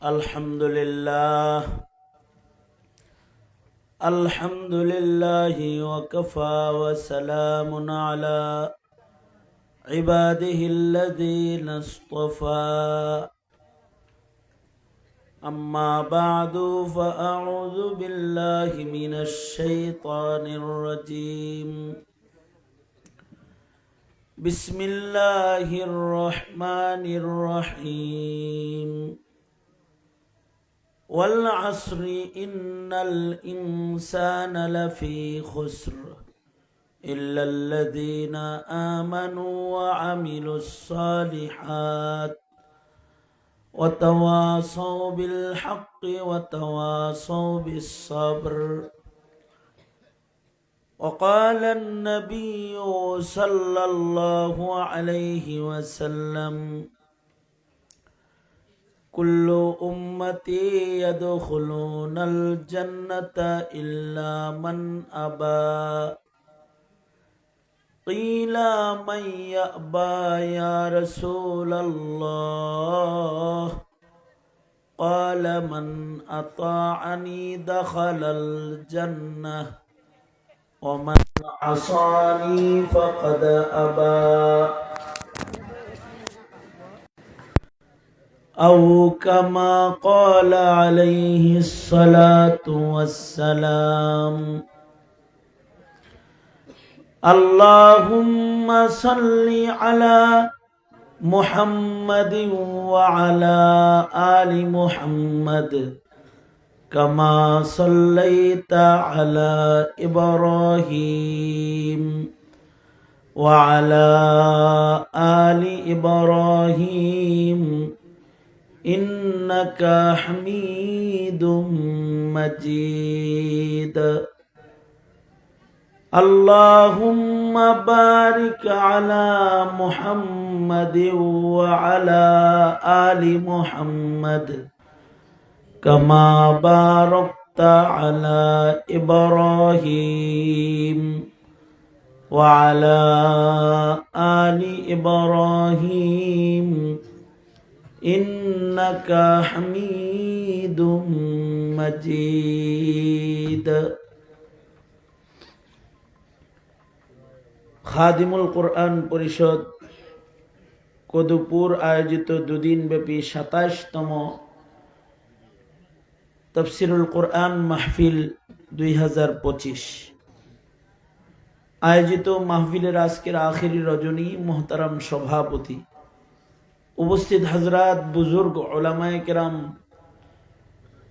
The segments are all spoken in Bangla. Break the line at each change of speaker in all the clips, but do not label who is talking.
الحمد لله الحمد لله وكفى وسلام على عباده الذين اصطفى أما بعد فأعوذ بالله من الشيطان الرجيم بسم الله الرحمن الرحيم والعصر إن الإنسان لفي خسر إلا الذين آمنوا وعملوا الصالحات وتواصوا بالحق وتواصوا بالصبر. وقال النبي صلى الله عليه وسلم كل أمتي يدخلون الجنة إلا من أبى. قيل من يأبى يا رسول الله؟ قال من أطاعني دخل الجنة ومن عصاني فقد أبى. أو كما قال عليه الصلاة والسلام. اللهم صل على محمد وعلى آل محمد كما صليت على إبراهيم وعلى آل إبراهيم إنك حميد مجيد. اللهم بارك على محمد وعلى آل محمد كما باركت على إبراهيم وعلى آل إبراهيم إنك حميد مجيد. খাদিমুল কোরআন পরিষদ কদুপুর আয়োজিত দুদিন ব্যাপী ২৭তম তাফসিরুল কোরআন মাহফিল ২০২৫ আয়োজিত মাহফিলের আজকের আখেরি রজনী মোহতারাম সভাপতি, উপস্থিত হযরত বুজুর্গ উলামায়ে কেরাম,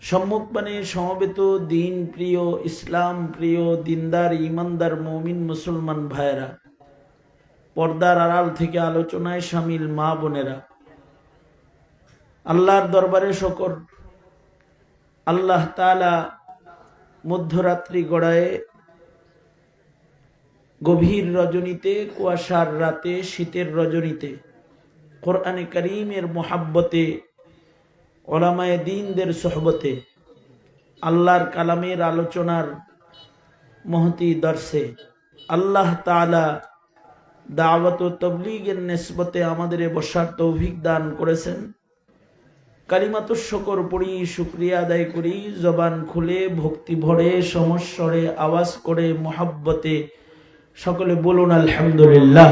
সম্মুখপানে সমবেত দিন প্রিয়, ইসলাম প্রিয়, দিনদার, ইমানদার মুমিন মুসলমান ভাইয়েরা, পর্দার আড়াল থেকে আলোচনায় শামিল মা বোনেরা, আল্লাহর দরবারে শকর। আল্লাহ তাআলা মধ্যরাত্রি গড়ায় গভীর রজনীতে, কুয়াশার রাতে, শীতের রজনীতে কোরআনে কারীমের মোহাব্বতে, উলামায়ে দ্বীনদের সোহবতে, আল্লাহর কালামের আলোচনার মহতি দর্শে আল্লাহ তাআলা দাওয়াত ও তাবলীগের নিসবতে আমাদের বসার তৌফিক দান করেছেন। কালিমাতুশ শুকর পড়ি, শুকরিয়া আদায় করি, জবান খুলে ভক্তি ভরে সমস্বরে আওয়াজ করে মোহাব্বতে সকলে বলুন আলহামদুলিল্লাহ।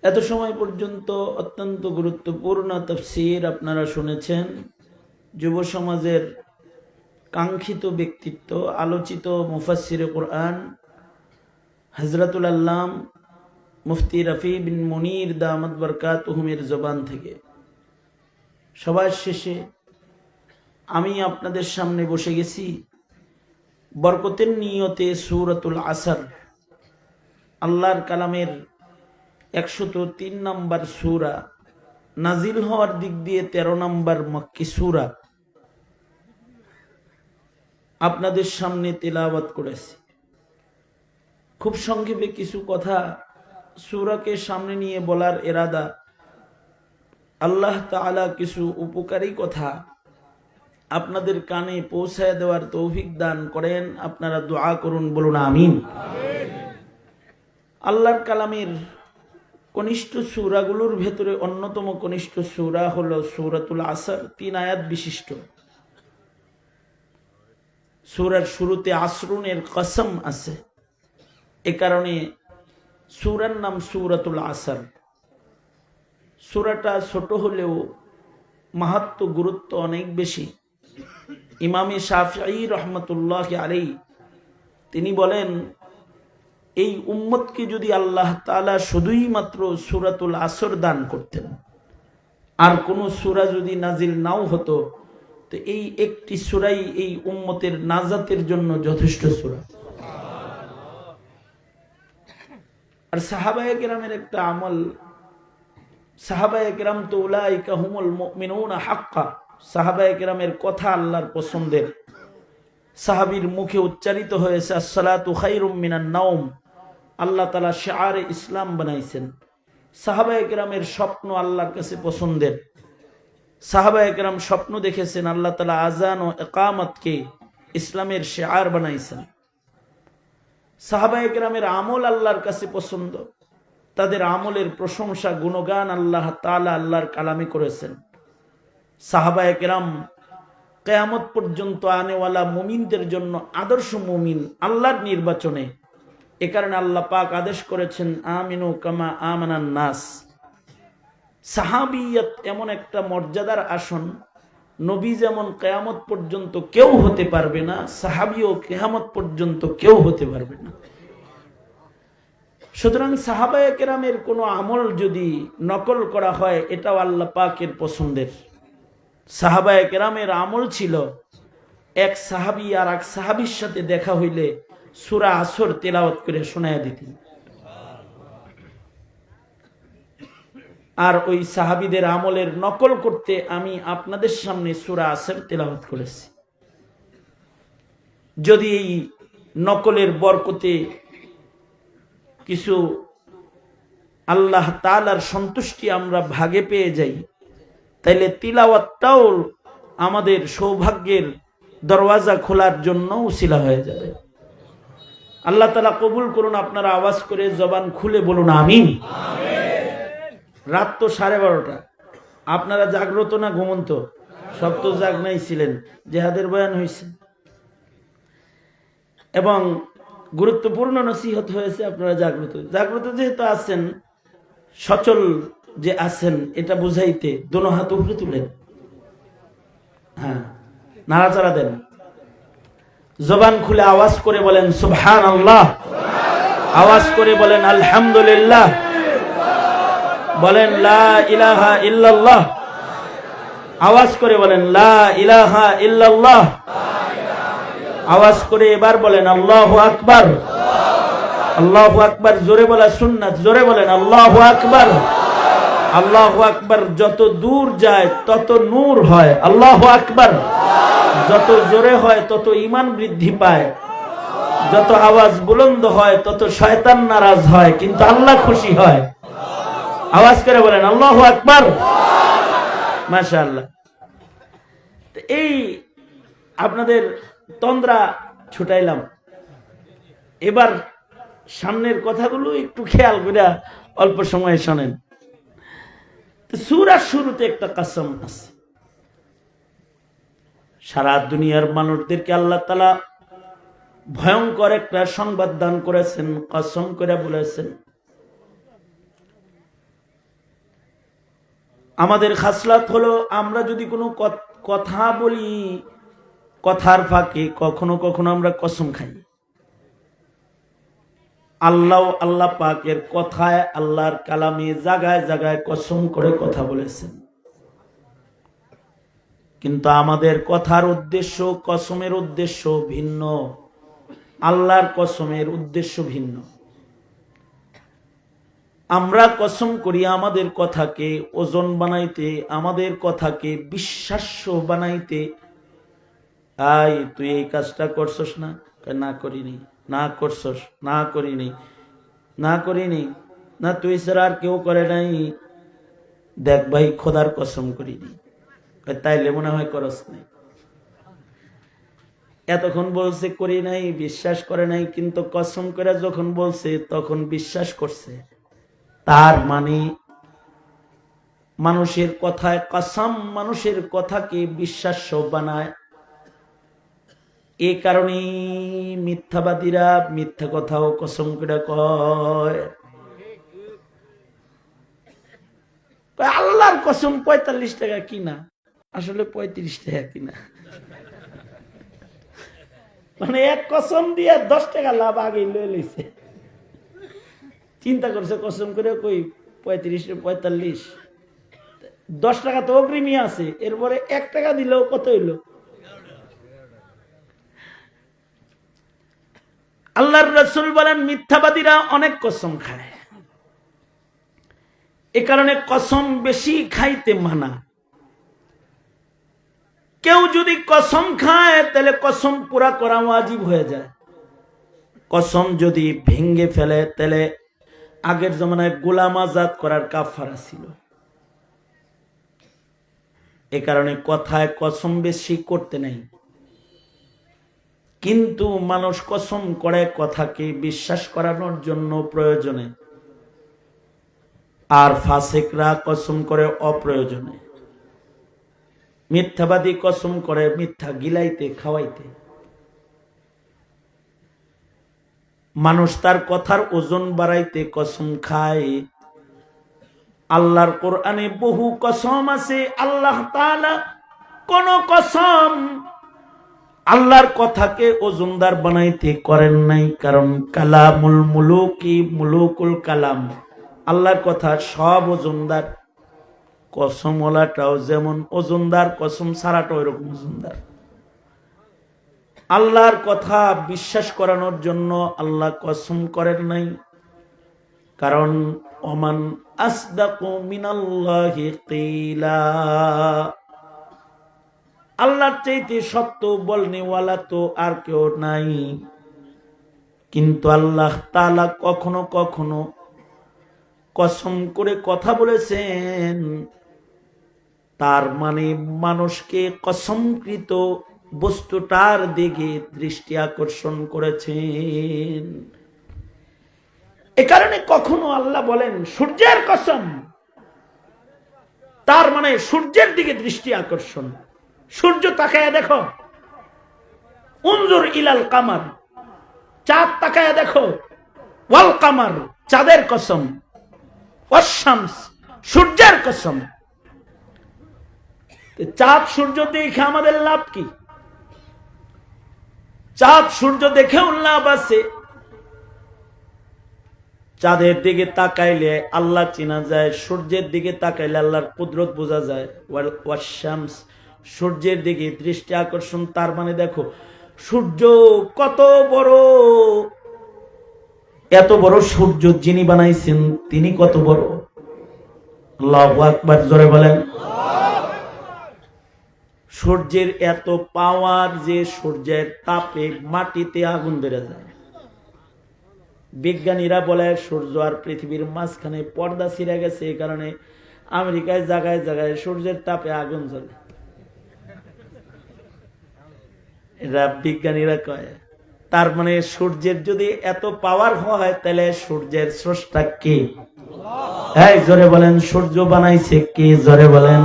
এত সময় পর্যন্ত অত্যন্ত গুরুত্বপূর্ণ তাফসীর আপনারা শুনেছেন। যুব সমাজের কাঙ্ক্ষিত ব্যক্তিত্ব, আলোচিত মুফাসসিরে কোরআন হযরতুল আল্লাম মুফতি রফি বিন মুনীর দামাত বরকাতুহুমের জবান থেকে। সবার শেষে আমি আপনাদের সামনে বসে গেছি বরকতের নিয়তে সূরাতুল আসর, আল্লাহর কালামের ১০৩ নম্বর সূরা, নাজিল হওয়ার দিক দিয়ে ১৩ নম্বর মক্কি সূরা আপনাদের সামনে তেলাওয়াত করেছি। খুব সংক্ষেপে কিছু কথা সূরাকে সামনে নিয়ে বলার ইরাদা। আল্লাহ তাআলা কিছু উপকারী কথা আপনাদের কানে পৌঁছায় দেওয়ার তৌফিক দান করেন। আপনারা দোয়া করুন, বলুন আমিন। আল্লাহর কালামের কনিষ্ঠ সূরাগুলোর ভেতরে অন্যতম কনিষ্ঠ সূরা হলো সূরাতুল আসর, 3 আয়াত বিশিষ্ট। সূরার শুরুতে আসরুনের কসম আছে, এ কারণে সূরার নাম সূরাতুল আসর। সূরাটা ছোট হলেও মাহাত্ম্য গুরুত্ব অনেক বেশি। ইমামে শাফিঈ রহমতুল্লাহ আলাইহি তিনি বলেন, এই উম্মতকে যদি আল্লাহ তাআলা শুধুই মাত্র সূরাতুল আসর দান করতেন, আর কোন সূরা যদি নাজিল নাও হতো, তো এই একটি সূরাই এই উম্মতের নাজাতের জন্য যথেষ্ট সূরা। আর সাহাবায়ে কেরামের একটা আমল, সাহাবায়ে কেরাম তো উলাইকা হুমুল মুমিনুনা হাক্কা, সাহাবায়ে কেরামের কথা আল্লাহর পছন্দের। সাহাবীর মুখে উচ্চারিত হয়েছে আসসালাতু খায়রুম মিনান নাওম, আল্লাহ তাআলা শিআরে ইসলাম বানাইছেন। সাহাবায়ে কেরামের স্বপ্ন আল্লাহর কাছে পছন্দের। সাহাবায়ে কেরাম স্বপ্ন দেখেছেন আল্লাহ তাআলা আযান ও ইকামতকে ইসলামের শিআর বানাইছেন। সাহাবায়ে কেরামের আমল আল্লাহর কাছে পছন্দ, তাদের আমলের প্রশংসা গুণগান আল্লাহ তাআলা আল্লাহর কালামে করেছেন। সাহাবায়ে কেরাম কিয়ামত পর্যন্ত আনেওয়ালা মুমিনদের জন্য আদর্শ মুমিন আল্লাহর নির্বাচনে। এ কারণে আল্লাহ পাক আদেশ করেছেন আমিনু কামা আমানান নাস। সাহাবিয়ত এমন একটা মর্যাদার আসন, নবী যেমন কিয়ামত পর্যন্ত কেউ হতে পারবে না, সাহাবিও কিয়ামত পর্যন্ত কেউ হতে পারবে না। সুতরাং সাহাবায়ে কেরামের কোনো আমল যদি নকল করা হয়, এটাও আল্লাহ পাকের পছন্দের। সাহাবায়ে কেরামের আমল ছিল, এক সাহাবী আর এক সাহাবীর সাথে দেখা হইলে সূরা আসর তেলাওয়াত করে শোনায়া দিতেন। আর ওই সাহাবীদের আমলের নকল করতে আমি আপনাদের সামনে সূরা আসর তেলাওয়াত করেছি। যদি এই নকলের বরকতে কিছু আল্লাহ তাআলার সন্তুষ্টি আমরা ভাগে পেয়ে যাই, তাইলে তিলাওয়াতটাও আমাদের সৌভাগ্যের দরওয়াজা খোলার জন্য উসিলা হয়ে যাবে। আল্লাহ তাআলা কবুল করুন। আপনারা আওয়াজ করে জবান খুলে বলুন আমিন। রাত তো 12:30, আপনারা জাগ্রত না ঘুমন্ত? সব তো জাগনাই ছিলেন, জিহাদের বয়ান হয়েছে এবং গুরুত্বপূর্ণ নসিহত হয়েছে, আপনারা জাগ্রত। জাগ্রত যেহেতু আছেন, সচল যে আছেন, এটা বুঝাইতে দোনো হাত উপরে তুলেন, হ্যাঁ, নাড়াচাড়া দেন, জবান খুলে আওয়াজ করে বলেন সুবহানাল্লাহ, আওয়াজ করে বলেন আলহামদুলিল্লাহ, বলেন লা ইলাহা ইল্লাল্লাহ, আওয়াজ করে বলেন লা ইলাহা ইল্লাল্লাহ, আওয়াজ করে এবার বলেন আল্লাহু আকবার। আল্লাহু আকবার জোরে বলা সুন্নাত, জোরে বলেন আল্লাহু আকবার। আল্লাহু আকবার যত দূর যায় তত নূর হয়, আল্লাহু আকবার যত জোরে হয় তত ঈমান বৃদ্ধি পায়, যত আওয়াজ বুলন্দ হয় তত শয়তান নারাজ হয়, কিন্তু আল্লাহ খুশি হয়। আওয়াজ করে বলেন আল্লাহু আকবার। মাশাআল্লাহ। এই আপনাদের তন্দ্রা ছুটাইলাম, এবার সামনের কথাগুলো একটু খেয়াল করে অল্প সময় শোনেন। সূরার শুরুতে একটা কসম আছে। সারা দুনিয়ার মানুষদেরকে আল্লাহ তাআলা ভয়ঙ্কর একটা সংবাদ দান করেছেন, কসম করে বলেছেন আমাদের খাসলাত হলো, আমরা যদি কোনো কথা বলি, কথার ফাঁকে কখনো কখনো আমরা কসম খাই। আল্লাহ পাকের কথায়, আল্লাহর কালামে জায়গায় জায়গায় কসম করে কথা বলেছেন, কিন্তু আমাদের কথার উদ্দেশ্য, কসমের উদ্দেশ্য ভিন্ন, আল্লাহর কসমের উদ্দেশ্য ভিন্ন। আমরা কসম করি আমাদের কথাকে ওজন বানাইতে, আমাদের কথাকে বিশ্বাস্য বানাইতে। আই তুই এই কাজটা করছস না? না করিনি। না করছস? না করিনি। না করিনি। না তুই ছাড়া আর কেউ করে নাই। দেখ ভাই খোদার কসম করিনি। তাইলে মনে হয় করস নাই। এতক্ষণ বলছে করি নাই, বিশ্বাস করে নাই, কিন্তু কসম করে যখন বলছে তখন বিশ্বাস করছে। তার মানে মানুষের কথায় কসম, মানুষের কথাকে বিশ্বাস্য বানায়। এই কারণে মিথ্যাবাদীরা মিথ্যা কথাও কসম করে কয়। আল্লাহর কসম ৪৫ টাকা কিনা, আসলে ৩৫ টাকা কিনা, মানে এক কসম দিয়ে ১০ টাকা লাভ আগে লয়ে লইছে। চিন্তা করছে কসম করে কই ৪৫ ১০ টাকা তো অগ্রিমী আছে, এরপরে ১ টাকা দিলেও কত হইল? আল্লাহর রাসূল বলেন মিথ্যাবাদীরা অনেক কসম খায়, এ কারণে কসম বেশি খাইতে মানা। কেউ যদি কসম খায় তাহলে কসম পুরা করা ওয়াজিব হয়ে যায়। কসম যদি ভেঙ্গে ফেলে তাহলে আগের জমানায় গোলাম আজাদ করার কাফারা ছিল। এ কারণে কথায় কসম বেশি করতে নেই। কিন্তু মানুষ কসম করে কথাকে বিশ্বাস করানোর জন্য প্রয়োজনে, আর ফাসিকরা কসম করে অপ্রয়োজনে। মিথ্যাবাদী কসম করে মিথ্যা গিলাইতে খাওয়াইতে। মানুষ তার কথার ওজন বাড়াইতে কসম খায়। আল্লাহর কোরআনে বহু কসম আছে। আল্লাহ তাআলা কোন কসম আল্লাহর কথাকে ওজনদার বানাইতে করেন নাই, কারণ কালামুল মুলুকি মুলুকুল কালাম, আল্লাহর কথা সব ওজনদার। কসমওয়ালাটাও যেমন ওজনদার, কসম ছাড়াটাও এরকম ওজনদার। আল্লাহর কথা বিশ্বাস করানোর জন্য আল্লাহ কসম করেন নাই, কারণ ওমান আসদাকু মিনাল্লাহি কিলা, আল্লাহর চাইতে সত্য বলনেওয়ালা তো আর কেউ নাই। কিন্তু আল্লাহ তাআলা কখনো কখনো কসম করে কথা বলেছেন, তার মানে মানুষকে কসমকৃত বস্তুটার দিকে দৃষ্টি আকর্ষণ করেছেন। এ কারণে কখনো আল্লাহ বলেন সূর্যের কসম, তার মানে সূর্যের দিকে দৃষ্টি আকর্ষণ। সূর্য তাকায় দেখো, উনজুর ইলাল কামার, চাঁদ তাকায় দেখো, ওয়াল কামার, চাঁদের কসম, ওয়াশ-শামস, সূর্যের কসম। চাঁদ সূর্য দেখে আমাদের লাভ কি? চাঁদ সূর্য দেখেও লাভ আছে। চাঁদের দিকে তাকাইলে আল্লাহ চেনা যায়, সূর্যের দিকে তাকাইলে আল্লাহর কুদরত বোঝা যায়। ওয়াশ-শামস, সূর্যের দিকে দৃষ্টি আকর্ষণ। তার মানে দেখো সূর্য কত বড়, এত বড় সূর্য যিনি বানাইছেন তিনি কত বড়। আল্লাহু আকবার, জোরে বলেন। সূর্যের এত পাওয়ার যে সূর্যের তাপে মাটিতে আগুন বেড়ে যায়। বিজ্ঞানীরা বলে সূর্য আর পৃথিবীর মাঝখানে পর্দা ছিঁড়ে গেছে, এই কারণে আমেরিকায় জায়গায় জায়গায় সূর্যের তাপে আগুন জ্বলে। এরা বিজ্ঞানীরা কয়। তার মানে সূর্যের যদি এত পাওয়ার হয় তাহলে সূর্যের স্রষ্টা কে? এই জোরে বলেন, সূর্য বানাইছে কে? জোরে বলেন।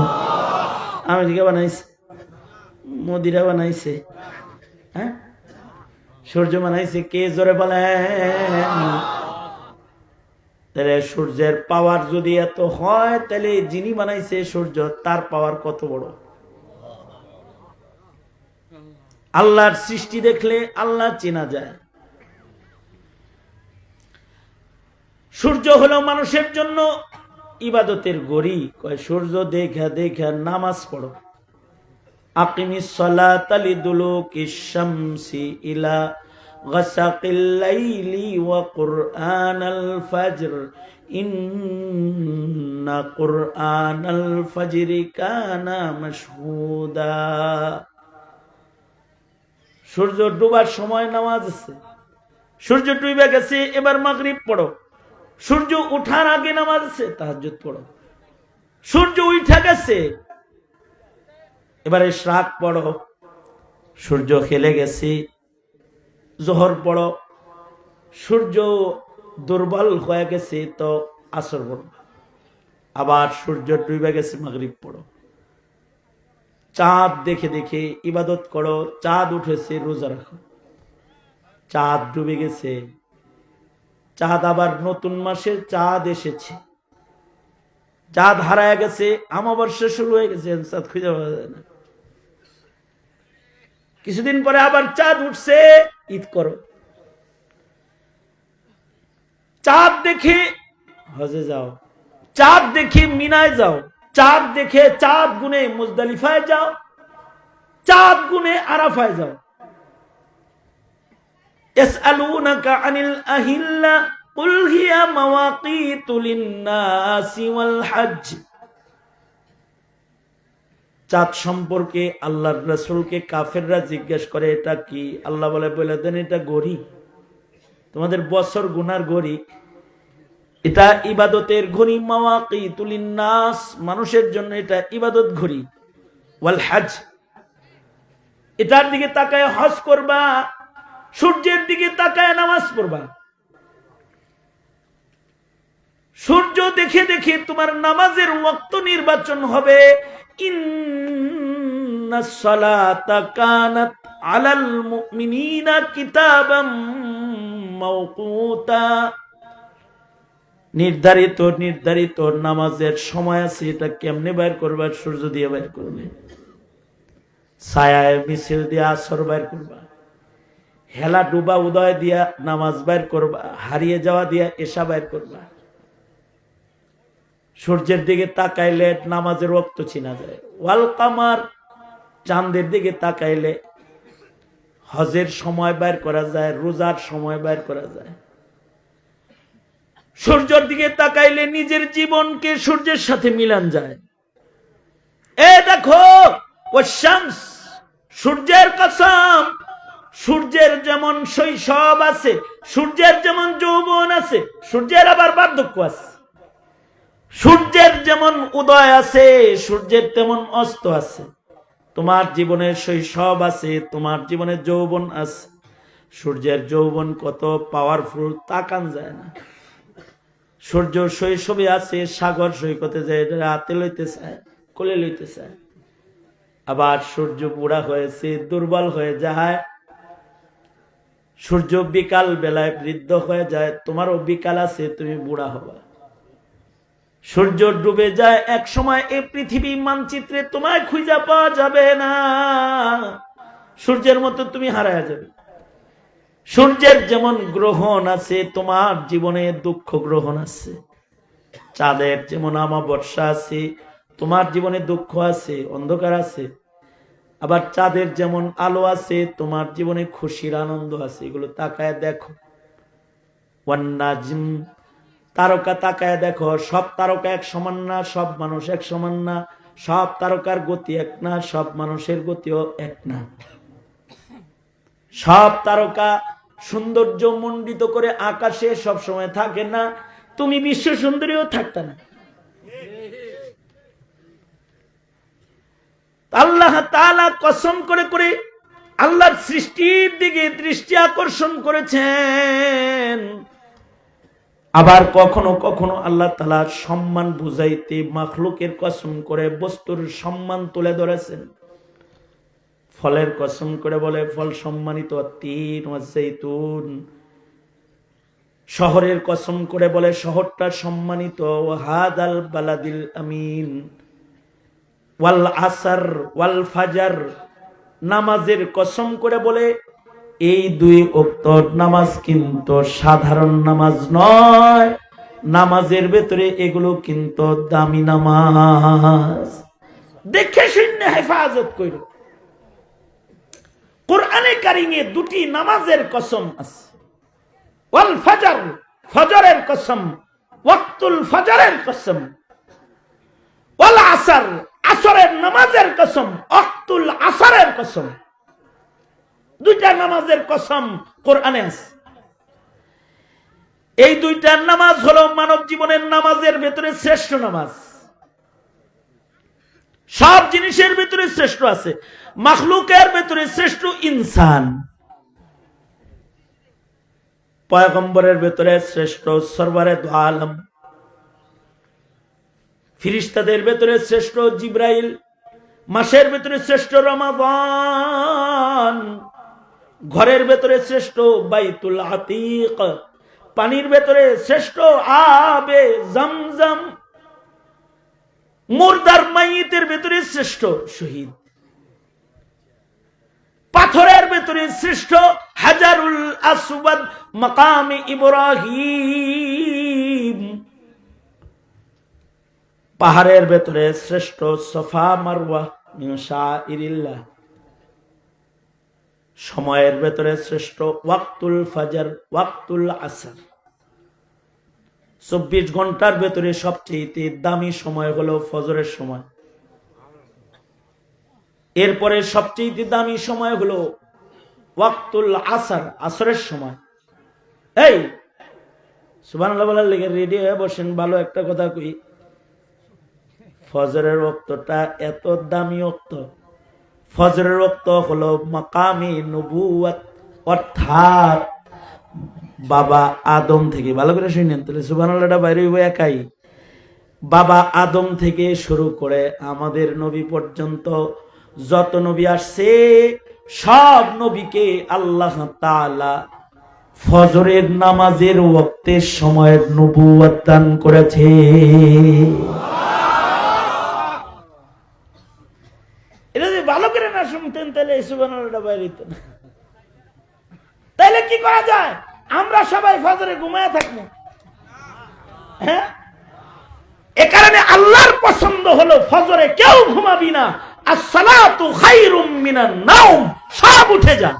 আমেরিকা বানাইছে, মোদিরা বানাইছে, হ্যাঁ? সূর্য বানাইছে কে? জোরে বলেন। তাহলে সূর্যের পাওয়ার যদি এত হয় তাহলে যিনি বানাইছে সূর্য তার পাওয়ার কত বড়। আল্লাহর সৃষ্টি দেখলে আল্লাহ চেনা যায়। সূর্য হলো মানুষের জন্য ইবাদতের গড়ি। কয় সূর্য দেখা দেখা নামাজ পড়ো। আকিমিস সালাতা লিদুলুকিশ শামসি ইলা গাসাকিল লাইলি ওয়া কুরআনাল ফাজর ইন্না কুরআনাল ফাজরি কানা মাশহুদা। সূর্য ডুবার সময় নামাজ আছে, সূর্য ডুবে গেছে এবার মাগরিব পড়ো। সূর্য উঠার আগে নামাজ আছে, তাহাজ্জুদ পড়ো। সূর্য উঠা গেছে এবারে ইশরাক পড়ো। সূর্য খেলে গেছে জোহর পড়ো। সূর্য দুর্বল হয়ে গেছে তো আসর পড়বা, আবার সূর্য ডুবে গেছে মাগরিব পড়ো, চাঁদ দেখে দেখে ইবাদত করো, চাঁদ উঠেছে রোজা রাখো, চাঁদ ডুবে গেছে, চাঁদ আবার নতুন মাসে চাঁদ এসেছে, চাঁদ হারায় গেছে, অমাবস্যা শুরু হয়ে গেছে, চাঁদ খুঁজে পাওয়া যায় না, কিছুদিন পরে আবার চাঁদ উঠছে, ঈদ করো, চাঁদ দেখে হজে যাও, চাঁদ দেখে মিনায় যাও, চাঁদ দেখে চাঁদ গুনে মুজদালিফায় যাও, চাঁদ গুনে আরাফায় যাও। ইয়াসআলুনাকা আনিল আহিল্লা কুল হিয়া মাওয়াকিতু লিন-নাসি ওয়াল হজ। চাঁদ সম্পর্কে আল্লাহর রাসূলকে কাফেররা জিজ্ঞেস করে এটা কি? আল্লাহ বলে দেন এটা ঘড়ি, তোমাদের বছর গুনার ঘড়ি, এটা ইবাদতের ঘড়ি, মাওয়াকিতু লিন-নাস, মানুষের জন্য এটা ইবাদত ঘড়ি, ওয়াল হজ, এটার দিকে তাকায় হজ করবা, সূর্যের দিকে তাকায় নামাজ পড়বা, সূর্য দেখে দেখে তোমার নামাজের ওয়াক্ত নির্বাচন হবে। ইন্নাস সালাতা কানাত আলাল মুমিনিনা কিতাবাম মাওকুতা, নির্ধারিত নির্ধারিত নামাজের সময় আছে, এটা কেমনে বাইর করবা? সূর্য দিয়ে বাইর করবে, ছায়ায় মিছিল দিয়ে আসর বাইর করবা, হেলা ডুবা উদয় দিয়া নামাজ বাইর করবা, হারিয়ে যাওয়া দিয়া এশা বাইর করবা। সূর্যের দিকে তাকাইলে নামাজের ওয়াক্ত চিনা যায়, ওয়াল কামার, চাঁদের দিকে তাকাইলে হজের সময় বাইর করা যায়, রোজার সময় বাইর করা যায়। সূর্যের দিকে তাকাইলে নিজের জীবনকে সূর্যের সাথে মিলান যায়। এ দেখো ও শামস, সূর্যের কসম, সূর্যের যেমন শৈশব আছে, সূর্যের যেমন যৌবন আছে, সূর্যের আবার বার্ধক্য আছে, সূর্যের যেমন উদয় আছে, সূর্যের তেমন অস্ত আছে। তোমার জীবনের শৈশব আছে, তোমার জীবনের যৌবন আছে। সূর্যের যৌবন কত পাওয়ারফুল তাকান যায় না। সূর্য শৈশবে আছে, সাগর সৈকতে যায়, রাতে লইতে চায়, কোলে লইতে চায়। আবার সূর্য বুড়া হয়েছে, দুর্বল হয়ে যায়। সূর্য বিকাল বেলায় বৃদ্ধ হয়ে যায়, তোমারও বিকাল আছে, তুমি বুড়া হবা। সূর্য ডুবে যায়, এক সময় এই পৃথিবী মানচিত্রে তোমায় খুঁজে পাওয়া যাবে না, সূর্যের মতো তুমি হারায় যাবে। সূর্যের যেমন গ্রহণ আছে, তোমার জীবনে দুঃখ গ্রহণ আছে। চাঁদের যেমন অমাবস্যা আছে, তোমার জীবনে দুঃখ আছে, অন্ধকার আছে। আবার চাঁদের যেমন আলো আছে, তোমার জীবনে খুশির আনন্দ আছে। এগুলো তাকায় দেখো। ওয়ান নাজম, তারকা তাকায় দেখো, সব তারকা এক সমান না, সব মানুষ এক সমান না, সব তারকার গতি এক না, সব মানুষের গতিও এক না। সব তারকা সৌন্দর্য মণ্ডিত করে আকাশে সব সময় থাকে না, তুমি বিশ্ব সুন্দরীও থাকতে না। আল্লাহ তাআলা কসম করে করে আল্লাহর সৃষ্টির দিকে দৃষ্টি আকর্ষণ করেছেন। আবার কখনো কখনো আল্লাহ তাআলার সম্মান বুঝাইতে মাখলুকের কসম করে বস্তুর সম্মান তুলে ধরেছেন। ফলের কসম করে বলে ফল সম্মানিত, তিন ওয়া জাইতুন। শহরের কসম করে বলে শহরটা সম্মানিত, হাদাল বালাদিল আমিন। ওয়াল আসর ওয়াল ফাজর, নামাজের কসম করে বলে এই দুই ওয়াক্ত নামাজ কিন্তু সাধারণ নামাজ নয়, নামাজের ভেতরে এগুলো কিন্তু দামি নামাজ। দেখে শুনে হেফাজত কইর। কোরআনে কারিমে দুটি নামাজের কসম আছে। ওয়াল ফজর, ফজরের কসম, ওয়াক্তুল ফজরের কসম। ওয়াল আসর, আসরের নামাজের কসম, ওয়াক্তুল আসরের কসম। দুইটা নামাজের কসম কোরআনে আছে। এই দুইটা নামাজ হলো মানব জীবনের নামাজের ভেতরে শ্রেষ্ঠ নামাজ। সব জিনিসের ভেতরে শ্রেষ্ঠ আছে, মাখলুকের ভেতরে শ্রেষ্ঠ ইনসান। পয়গম্বরের ভেতরে শ্রেষ্ঠ সরওয়ারে দু আলম, ফিরিস্তাদের ভেতরে শ্রেষ্ঠ জিব্রাইল, মাসের ভেতরে শ্রেষ্ঠ রমাদান, ঘরের ভেতরে শ্রেষ্ঠ বাইতুল আতিক, পানির ভেতরে শ্রেষ্ঠ আবে জমজম, মুর্দার মাইয়িতের ভেতরে শ্রেষ্ঠ শহীদ, পাথরের ভেতরে শ্রেষ্ঠ হাজারুল আসওয়াদ মাকামে ইব্রাহিম, পাহাড়ের ভেতরে শ্রেষ্ঠ সফা মারওয়া মিন শাইরিল্লাহ, সময়ের ভেতরে শ্রেষ্ঠ ওয়াক্তুল ফজর ওয়াক্তুল আসর। 24 ঘন্টার ভেতরে সবচেয়ে দামি সময় হলো ফজরের সময়, এরপরে সবচেয়ে দামি সময় হলো ওয়াক্তুল আসর, আসরের সময়। এই সুবহানাল্লাহ বলার লেগে রেডি হয়ে বসেন। ভালো একটা কথা কই, ফজরের ওয়াক্তটা এত দামি ওয়াক্ত। ফজরের ওয়াক্ত হলো মাকামে নবুয়ত, অর্থাৎ বাবা আদম থেকে, ভালো করে শুনেন তাহলে সুবহানাল্লাহটা বাইরে হইব একাই। বাবা আদম থেকে শুরু করে আমাদের নবী পর্যন্ত যত নবী আসছে সব নবীকে আল্লাহ তাআলা ফজরের নামাজের ওয়াক্তের সময় নবুয়ত দান করেছে। এটা যদি ভালো করে না শুনতেন তাহলে সুবহানাল্লাহটা বাইরে হইতো না। তাইলে কি করা যায়? আমরা সবাই ফজরে ঘুমায় থাকবো, হ্যাঁ? এ কারণে আল্লাহর পছন্দ হলো ফজরে কেউ ঘুমাবি না। আসসালাতু খায়রুম মিনান নাওম, সব উঠে যা।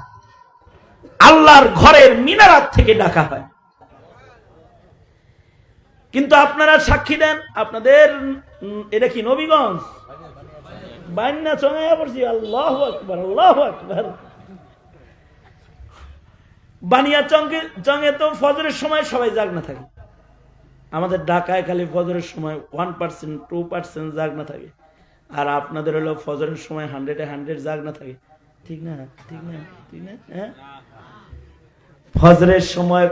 আল্লাহর ঘরের মিনারাত থেকে ডাকা হয়। কিন্তু আপনারা সাক্ষী দেন, আপনাদের এটা কি নবীগঞ্জ বান্না চঙে পড়ছি। আল্লাহু আকবার, আল্লাহু আকবার। বানিয়া চঙে তো ফজরের সময় সবাই জাগনা থাকে। আমাদের ঢাকায় খালি ফজরের সময় 1%, 2% জাগনা থাকে, আর আপনাদের হলো ফজরের সময় 100-100 জাগনা থাকে। ঠিক না? ঠিক না? ঠিক না? হ্যাঁ, ফজরের সময়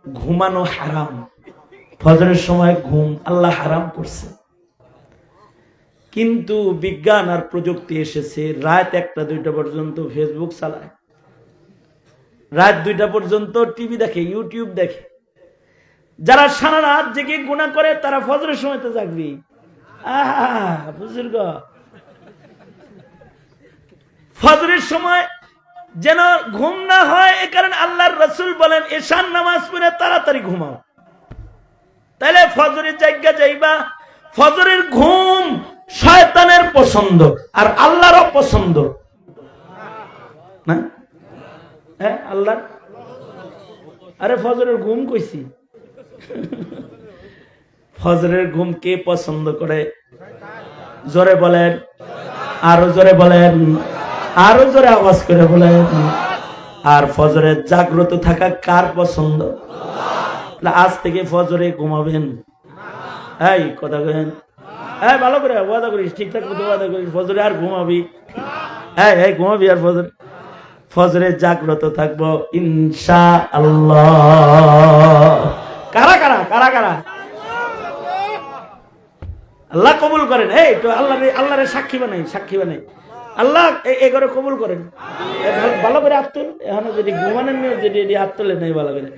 ঘুমানো হারাম। ফজরের সময় ঘুম আল্লাহ হারাম করছে। কিন্তু বিজ্ঞান আর প্রযুক্তি এসেছে, রাত 1টা-2টা পর্যন্ত ফেসবুক চালায়, রাত 2টা পর্যন্ত টিভি দেখে, ইউটিউব দেখে। যারা সারা রাত জেগে গুনাহ করে তারা ফজরের সময় তো জাগবি। বুজুর্গ, ফজরের সময় যেন ঘুম না হয়, এ কারণে আল্লাহর রাসূল বলেন এশার নামাজ পড়ে তাড়াতাড়ি ঘুমাও। তাহলে ফজরের জায়গা যাইবা। ফজরের ঘুম শয়তানের পছন্দ আর আল্লাহরও পছন্দ না। হ্যাঁ, আল্লাহ। আরে ফজরের ঘুম কইছি। ফজরের ঘুম কে পছন্দ করে? জোরে বলেন, আরো জোরে বলেন, আরো জোরে আওয়াজ করে বলেন। আর ফজরের জাগ্রত থাকা কার পছন্দ? আজ থেকে ফজরে ঘুমাবেন। এই কথা কেন? হ্যাঁ, ভালো করে ওয়াদা করিস, ঠিকঠাক মতো ওয়াদা করিস, ফজরে আর ঘুমাবি। হ্যাঁ, ঘুমাবি আর ফজরে জাগ্রত থাকবো ইনশাআল্লাহ। কারা কারা কারা কারা আল্লাহ কবুল করেন। এই তো আল্লাহরে সাক্ষী বানাই, সাক্ষী বানাই। আল্লাহ এ করে কবুল করেন। ভালো করে হাত তুল। এখন যদি ঘুমানোর নিয়ে যদি হাত তুলে নেই, ভালো করে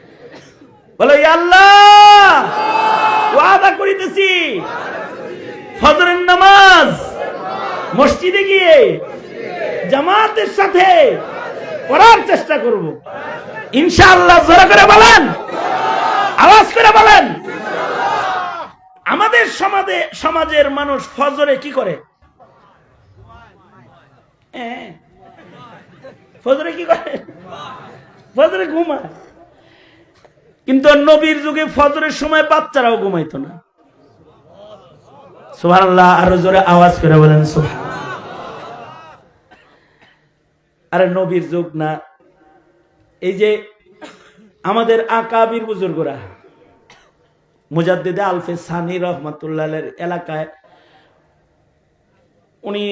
বলো, ইয়া আল্লাহ ওয়াদা করিতেছি ফজরের নামাজ মসজিদে গিয়ে জামাতের সাথে পড়ার চেষ্টা করব ইনশাআল্লাহ। জোরে করে বলেন, আওয়াজ করে বলেন। আমাদের সমাজের মানুষ ফজরে কি করে? ফজরে কি করে? ফজরে ঘুমায়। কিন্তু নবীর যুগে ফজরের সময় বাচ্চারাও ঘুমাইতো না। সুবহানাল্লাহ, আরো জোরে আওয়াজ করে বলেন সুবহানাল্লাহ। আরে নবীর যুগ না, এই যে আমাদের আকাবির বুজুর্গরা, মুজাদ্দিদে আলফে সানি রহমাতুল্লাহের এলাকায় উনি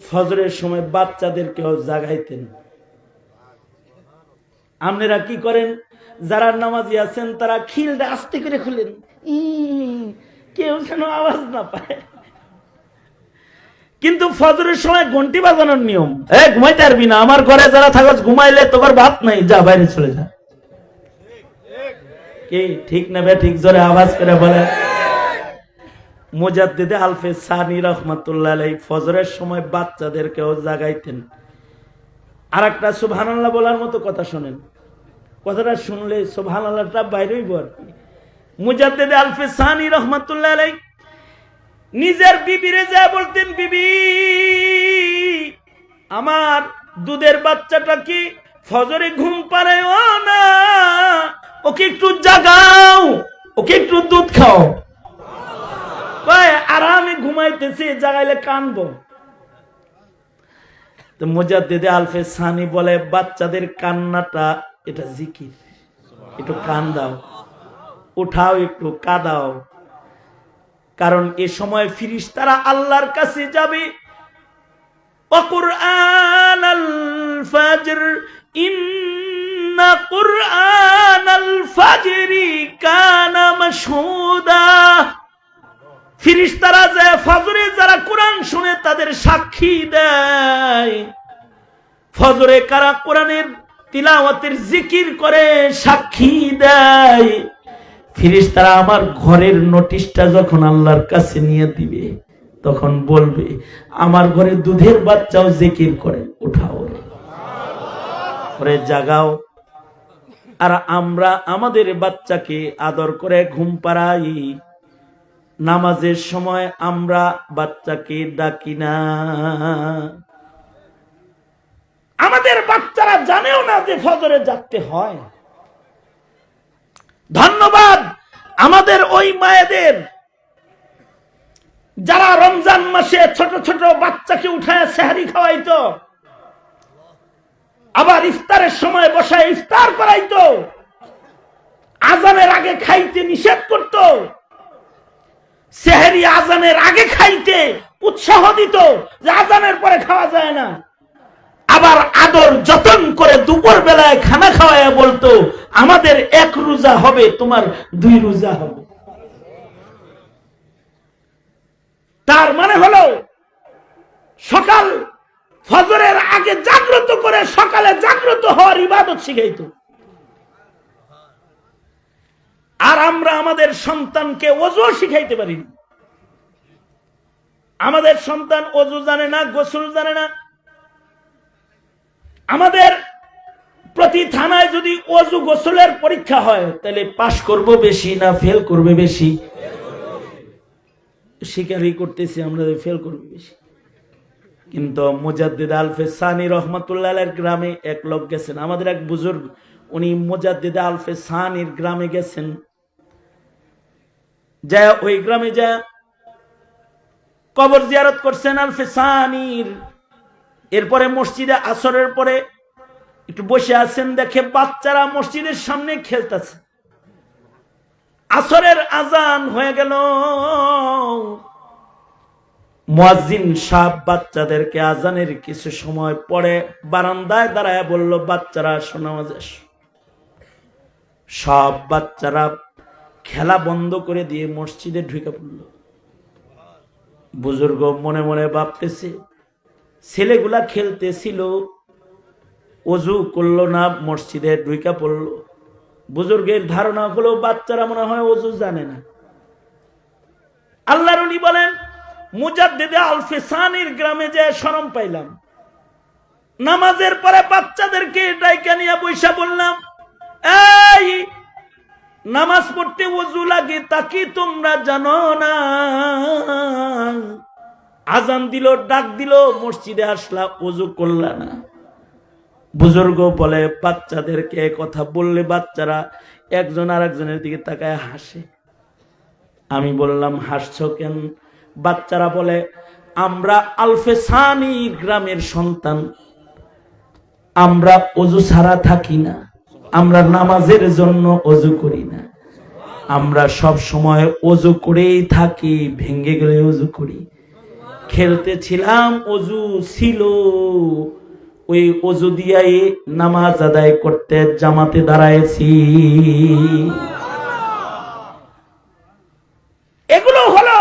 ফজরের সময় বাচ্চাদেরকেও জাগাইতেন। আপনারা কি করেন? যারা নামাজি আছেন তারা খিলটা আস্তে করে খুলেন, কেউ যেন আওয়াজ না পায়। কিন্তু ফজরের সময় ঘন্টি বাজানোর নিয়ম, ঘুমাইতে পারবি না, আমার ঘরে যারা থাকস ঘুমাইলে তোমার ভাত নাই, যা বাইরে চলে যা। কি ঠিক না বে ঠিক? জোরে আওয়াজ করে বলে। মুজাদ্দিদ আলফে সানি রহমাতুল্লাহ আলাইহি ফজরের সময় বাচ্চাদেরকেও জাগাইতেন। আর একটা সুবহানাল্লাহ বলার মতো কথা শোনেন, কথাটা শুনলে সুবহানাল্লাহটা বাইরেই বল। মুজাদ্দিদ আলফে সানি রহমাতুল্লাহ আলাইহি নিজের বিবিরে যা বলতেন, বিবি আমার দুধের বাচ্চাটা কি ফজরে ঘুম পাড়ায়ও না, ওকে একটু জাগাও, ওকে একটু দুধ খাও। আরামে ঘুমাইতেছে, জাগাইলে কানবো। তো মুজাদ্দিদ আলফে সানি বলে, বাচ্চাদের কান্নাটা এটা জিকির, একটু কান দাও, উঠাও, একটু কাঁদাও, কারণ এ সময় ফিরিস্তারা আল্লাহর কাছে যাবে। ওয়াকুরআনাল ফাজর ইন্না কুরআনাল ফাজরি কানা মাশহুদা। ফিরিস্তারা যে ফজরে যারা কোরআন শুনে তাদের সাক্ষী দেয়, ফজরে কারা কোরআনের তিলাওয়াতের জিকির করে সাক্ষী দেয়। ফিরিস্তারা আমার ঘরের নোটিশটা যখন আল্লাহর কাছে নিয়ে দিবে, তখন বলবে আমার ঘরে দুধের বাচ্চাও জিকির করে, উঠাও রে, জাগাও। আর আমরা আমাদের বাচ্চাকে আদর করে ঘুম পাড়াই, নামাজের সময় আমরা বাচ্চাকে ডাকি না। আমাদের বাচ্চারা জানেও না যে ফজরে জাগতে হয়। ধন্যবাদ আমাদের ওই মায়েদের যারা রমজান মাসে ছোট ছোট বাচ্চাকে উঠায় সেহরি খাওয়াইতো, আবার ইফতারের সময় বসায় ইফতার করাইতো, আজানের আগে খাইতে নিষেধ করত, সেহরি আজানের আগে খাইতে উৎসাহ দিত যে আজানের পরে খাওয়া যায় না। আবার আদর যতন করে দুপুর বেলায় খানা খাওয়ায় বলতো আমাদের 1 রোজা হবে, তোমার 2 রোজা হবে। তার মানে হলো সকাল ফজরের আগে জাগ্রত করে সকালে জাগ্রত হওয়ার ইবাদত শিখাইতো। আর আমরা আমাদের সন্তানকে ওযু শিখাইতে পারি। আমাদের সন্তান ওযু জানে না, গোসল জানে না। আমাদের প্রতি থানায় যদি ওযু গোসলের পরীক্ষা হয়, তাহলে পাশ করব বেশি না ফেল করবে বেশি? স্বীকারই করতেছি আমরা ফেল করবে বেশি। কিন্তু মুজাদ্দিদ আলফে সানি রহমাতুল্লাহ আলাইহির গ্রামে এক লোক গেছেন, আমাদের এক বুজুর্গ, উনি মুজাদ্দিদ আলফে সানির গ্রামে গেছেন। যা ওই গ্রামে যা কবর জিয়ারত করছেন আলফে সানির। এরপরে মসজিদে আসরের পরে একটু বসে আছেন, দেখে বাচ্চারা মসজিদের সামনে খেলতেছে। আসরের আজান হয়ে গেল, মুয়াজ্জিন সাহেব বাচ্চাদেরকে আজানের কিছু সময় পরে বারান্দায় দাঁড়ায় বলল, বাচ্চারা নামাজ আসো। সব বাচ্চারা খেলা বন্ধ করে দিয়ে মসজিদে ঢুকে পড়ল। বুজুর্গ মনে মনে ভাবতেছে, ছেলেগুলা খেলতেছিল, ওযু করলো না, মসজিদে ঢুকে পড়লো। বুজুর্গের ধারণা হলো বাচ্চারা মনে হয় ওযু জানে না। আল্লাহর ওলি বলেন, মুজাদ্দিদ আলফে সানির গ্রামে যে শরম পাইলাম। নামাজের পরে বাচ্চাদেরকে ডাইকা নিয়ে বৈশা বললাম, এই নামাজ পড়তে ওযু লাগে তা কি তোমরা জানো না? আজান দিল, ডাক দিল, মসজিদে আসলা, ওযু করলা না। বুজুর্গ বলে, বাচ্চাদেরকে কথা বললে বাচ্চারা একজন আরেকজনের দিকে তাকায় হাসে। আমি বললাম, হাসছো কেন? বাচ্চারা বলে, আমরা আলফে সানি গ্রামের সন্তান, আমরা ওযু ছাড়া থাকি না, আমরা নামাজের জন্য ওযু করি না, আমরা সব সময় ওযু করেই থাকি, ভেঙে গেলে ওযু করি। খেলতেছিলাম, ওযু ছিল, ওই ওযু দিয়াই নামাজ আদায় করতে জামাতে দাঁড়াইছি। এগুলো হলো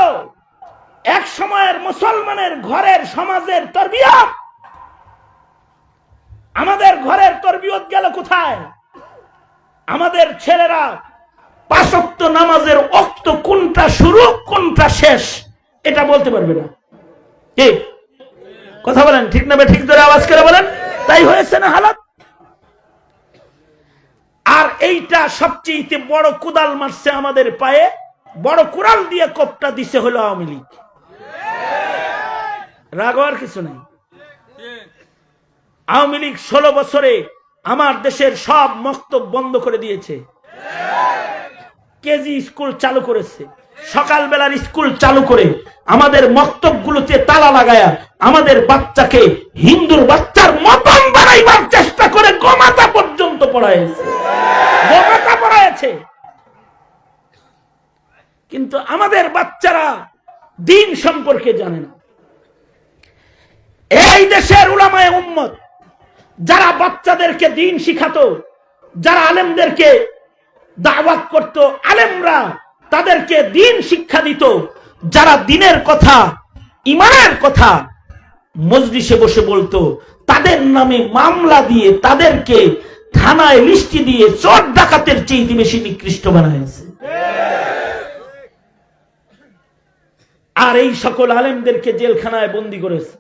এক সময়ের মুসলমানের ঘরের সমাজের তরবিয়ত, আমাদের ঘরের তরবিয়ত গেল কোথায়? আমাদের ছেলেরা 5 ওয়াক্ত নামাজের ওয়াক্ত কোনটা শুরু কোনটা শেষ এটা বলতে পারবে না। ঠিক কথা বলেন, ঠিক না? ঠিক ধরে আওয়াজ করে বলেন। তাই হয়েছে না হালাত? আর এইটা সবচেয়ে বড় কুদাল মারছে আমাদের পায়ে, বড় কুড়াল দিয়ে কোপটা দিছে হলো আওয়ামী লীগ। রাগ আর কিছু নাই। আওয়ামী লীগ 16 বছরে আমার দেশের সব মক্তব বন্ধ করে দিয়েছে। কেজি স্কুল চালু করেছে, সকালবেলার স্কুল চালু করে আমাদের মক্তবগুলোতে তালা লাগায়া আমাদের বাচ্চাকে হিন্দুর বাচ্চার মতন বানাইবার চেষ্টা করে গোমাতা পর্যন্ত পড়াইছে, গোমাতা পড়াইছে। কিন্তু আমাদের বাচ্চারা দিন সম্পর্কে জানে না। এই দেশের উলামায়ে উম্মত যারা বাচ্চাদেরকে দিন শিখাতো, যারা আলেমদেরকে দাওয়াত করত, আলেমরা তাদেরকে দিন শিক্ষা দিত, যারা দিনের কথা ইমানের কথা মজলিসে বসে বলতো, তাদের নামে মামলা দিয়ে তাদেরকে থানায় লিস্টি দিয়ে চোর ডাকাতের চেয়ে বেশি নিকৃষ্ট বানাইছে। আর এই সকল আলেমদেরকে জেলখানায় বন্দী করেছে,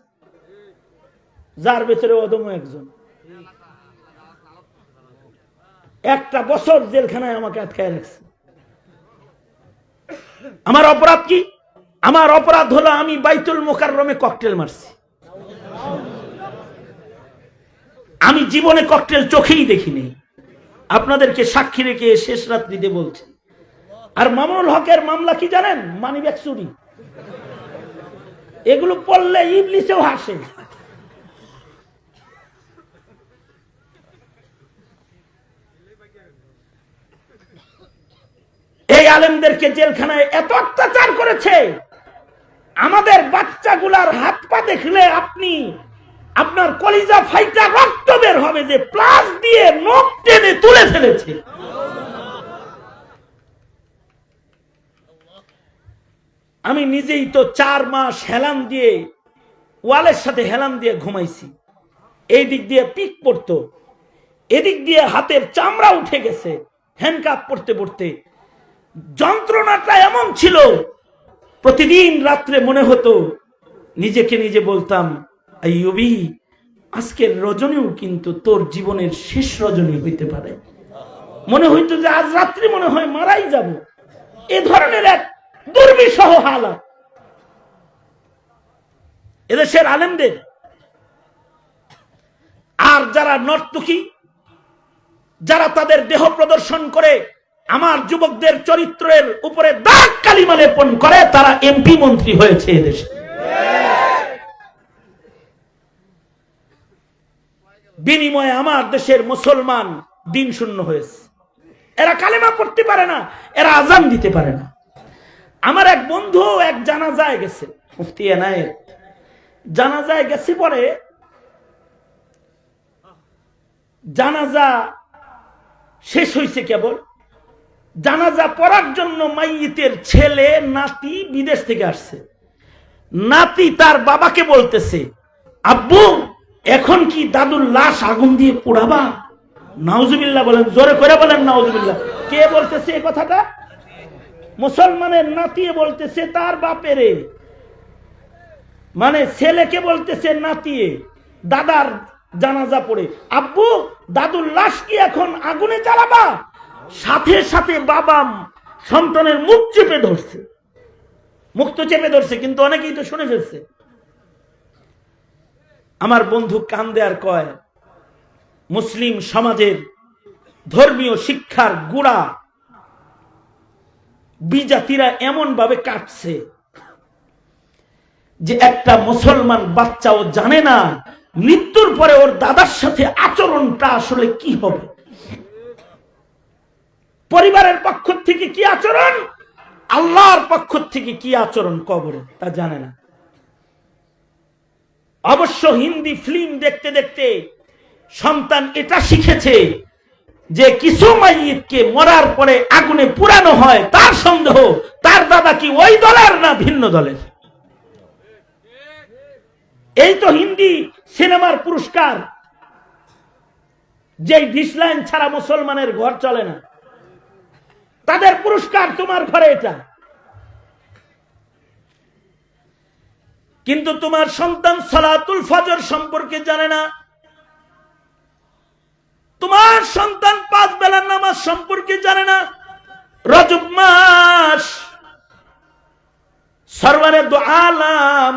যার ভেতরে অদম্য একজন। একটা বছর জেলখানায় আমাকে আটকায় রাখছে। আমার অপরাধ কি? আমার অপরাধ হলো আমি বাইতুল মোকাররমে ককটেল মারছি। আমি জীবনে ককটেল চোখেই দেখিনি, আপনাদেরকে সাক্ষী রেখে শেষ রাত্রিতে বলছি। আর মামুনুল হকের মামলা কি জানেন? মানিব্যাগ চুরি। এগুলো পড়লে ইবলিসেও হাসে। এই আলেমদেরকে জেলখানায় এত অত্যাচার করেছে, আমাদের বাচ্চাগুলার হাত পা দেখলে আপনার কলিজা ফাইটা রক্ত বের হবে যে প্লাস দিয়ে নখ টেনে তুলে ফেলেছে। আমি নিজেই তো 4 মাস হেলান দিয়ে, ওয়ালের সাথে হেলান দিয়ে ঘুমাইছি। এই দিক দিয়ে পিক পড়তো, এদিক দিয়ে হাতের চামড়া উঠে গেছে হ্যান্ডকাপ পড়তে পড়তে। যন্ত্রণাটা এমন ছিল, প্রতিদিন রাত্রে মনে হতো, নিজেকে নিজে বলতাম, আইয়ুবী আজকের রজনীও কিন্তু তোর জীবনের শেষ রজনী হইতে পারে। মনে হইতো যে আজ রাত্রি মনে হয় মারাই যাব। এ ধরনের এক দুর্বিষহ হালাত এদেশের আলেমদের। আর যারা নর্তকী, যারা তাদের দেহ প্রদর্শন করে আমার যুবকদের চরিত্রের উপরে দাগ কালিমা লেপন করে, তারা এমপি মন্ত্রী হয়েছে এদেশে। বিনিময়ে আমার দেশের মুসলমান দিন শূন্য হয়েছে। এরা কালেমা পড়তে পারে না, এরা আজান দিতে পারে না। আমার এক বন্ধু এক জানাজায় গেছে, মুফতি এনায়েত জানাজায় গেছে। পরে জানাজা শেষ হয়েছে, কেবল জানাজা পড়ার জন্য মাইয়িতের ছেলে নাতি বিদেশ থেকে আসছে। নাতি তার বাবাকে বলতেছে, আব্বু এখন কি দাদুর লাশ আগুন দিয়ে পোড়াবা? নাউজুবিল্লাহ বলেন, জোরে করে বলেন নাউজুবিল্লাহ। কে বলতেছে এই কথাটা? মুসলমানের নাতি বলতেছে তার বাপেরে, মানে ছেলেকে বলতেছে নাতি দাদার জানাজা পড়ে, আব্বু দাদুর লাশ কি এখন আগুনে জ্বালাবা? সাথে সাথে বাবা সন্তানের মুখ চেপে ধরছে, মুখ তো চেপে ধরছে, কিন্তু অনেকেই তো শুনে ফেলছে। আমার বন্ধু কান্দে আর কয়, মুসলিম সমাজের ধর্মীয় শিক্ষার গুড়া বিজাতিরা এমন ভাবে কাটছে যে একটা মুসলমান বাচ্চাও জানে না মৃত্যুর পরে ওর দাদার সাথে আচরণটা আসলে কি হবে, পরিবারের পক্ষ থেকে কি আচরণ, আল্লাহর পক্ষ থেকে কি আচরণ কবরে, তা জানে না। অবশ্য হিন্দি ফিল্ম দেখতে দেখতে সন্তান এটা শিখেছে যে কিছু মাইয়িতকে মরার পরে আগুনে পুরানো হয়, তার সন্দেহ তার দাদা কি ওই দলের না ভিন্ন দলের। এই তো হিন্দি সিনেমার পুরস্কার, যে ডিসলাইন ছাড়া মুসলমানের ঘর চলে না, তাদের পুরস্কার তোমার ঘরে এটা। কিন্তু তোমার সন্তান সালাতুল ফজর সম্পর্কে জানে না, তোমার সন্তান 5 বেলার নামাজ সম্পর্কে জানে না। রজব মাস সরওয়ারে দো আলাম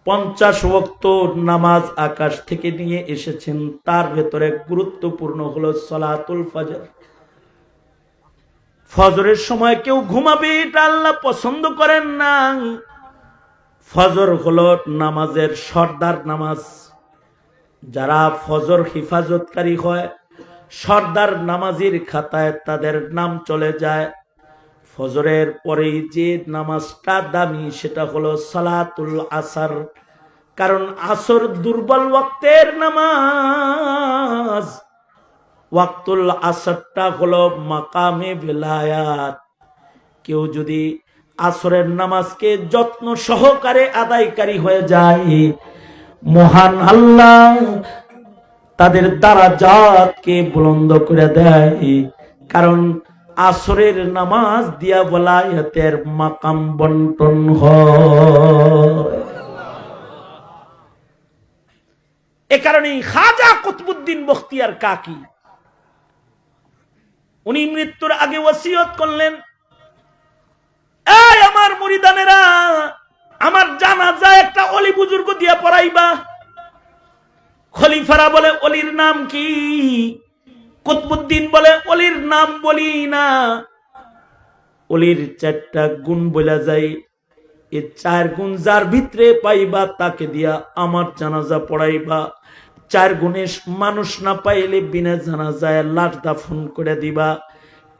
50 ওয়াক্ত নামাজ আকাশ থেকে নিয়ে এসেছেন, তার ভেতরে গুরুত্বপূর্ণ হলো সালাতুল ফজর। ফজরের সময় কেউ ঘুমাবে, এটা আল্লাহ পছন্দ করেন না। ফজর হলো নামাজের সর্দার নামাজ। যারা ফজর হিফাজতকারী হয়, সর্দার নামাজির খাতায় তাদের নাম চলে যায়। ফজরের পরেই যে নামাজটা দামি সেটা হলো সালাতুল আসর, কারণ আসর দুর্বল ওয়াক্তের নামাজ। ওয়াক্তুল আসরটা হলো মাকামে বেলায়াত। কেউ যদি আসরের নামাজকে যত্ন সহকারে আদায়কারী হয়ে যায়, মহান আল্লাহ তাদের দারাজাতকে বুলন্দ করে দেয়। কারণ আসরের নামাজ দিয়া বেলায়েতের মাকাম বন্টন হয়। এ কারণে খাজা কুতবুদ্দিন বখতিয়ার কাকি উনি মৃত্যুর আগে ওসিয়ত করলেন, এই আমার মুরিদানেরা, আমার জানাজা একটা অলি বুজুর্গ দিয়া পড়াইবা। খলিফারা বলে অলির নাম কি? কুতবুদ্দিন বলে অলির নাম বলি না, অলির 4টা গুণ বলা যায়। এই 4 গুণ যার ভিতরে পাইবা তাকে দিয়া আমার জানাজা পড়াইবা। 4 গুণে মানুষ না পাইলে বিনা জানাজায় লাশ দাফন করে দিবা।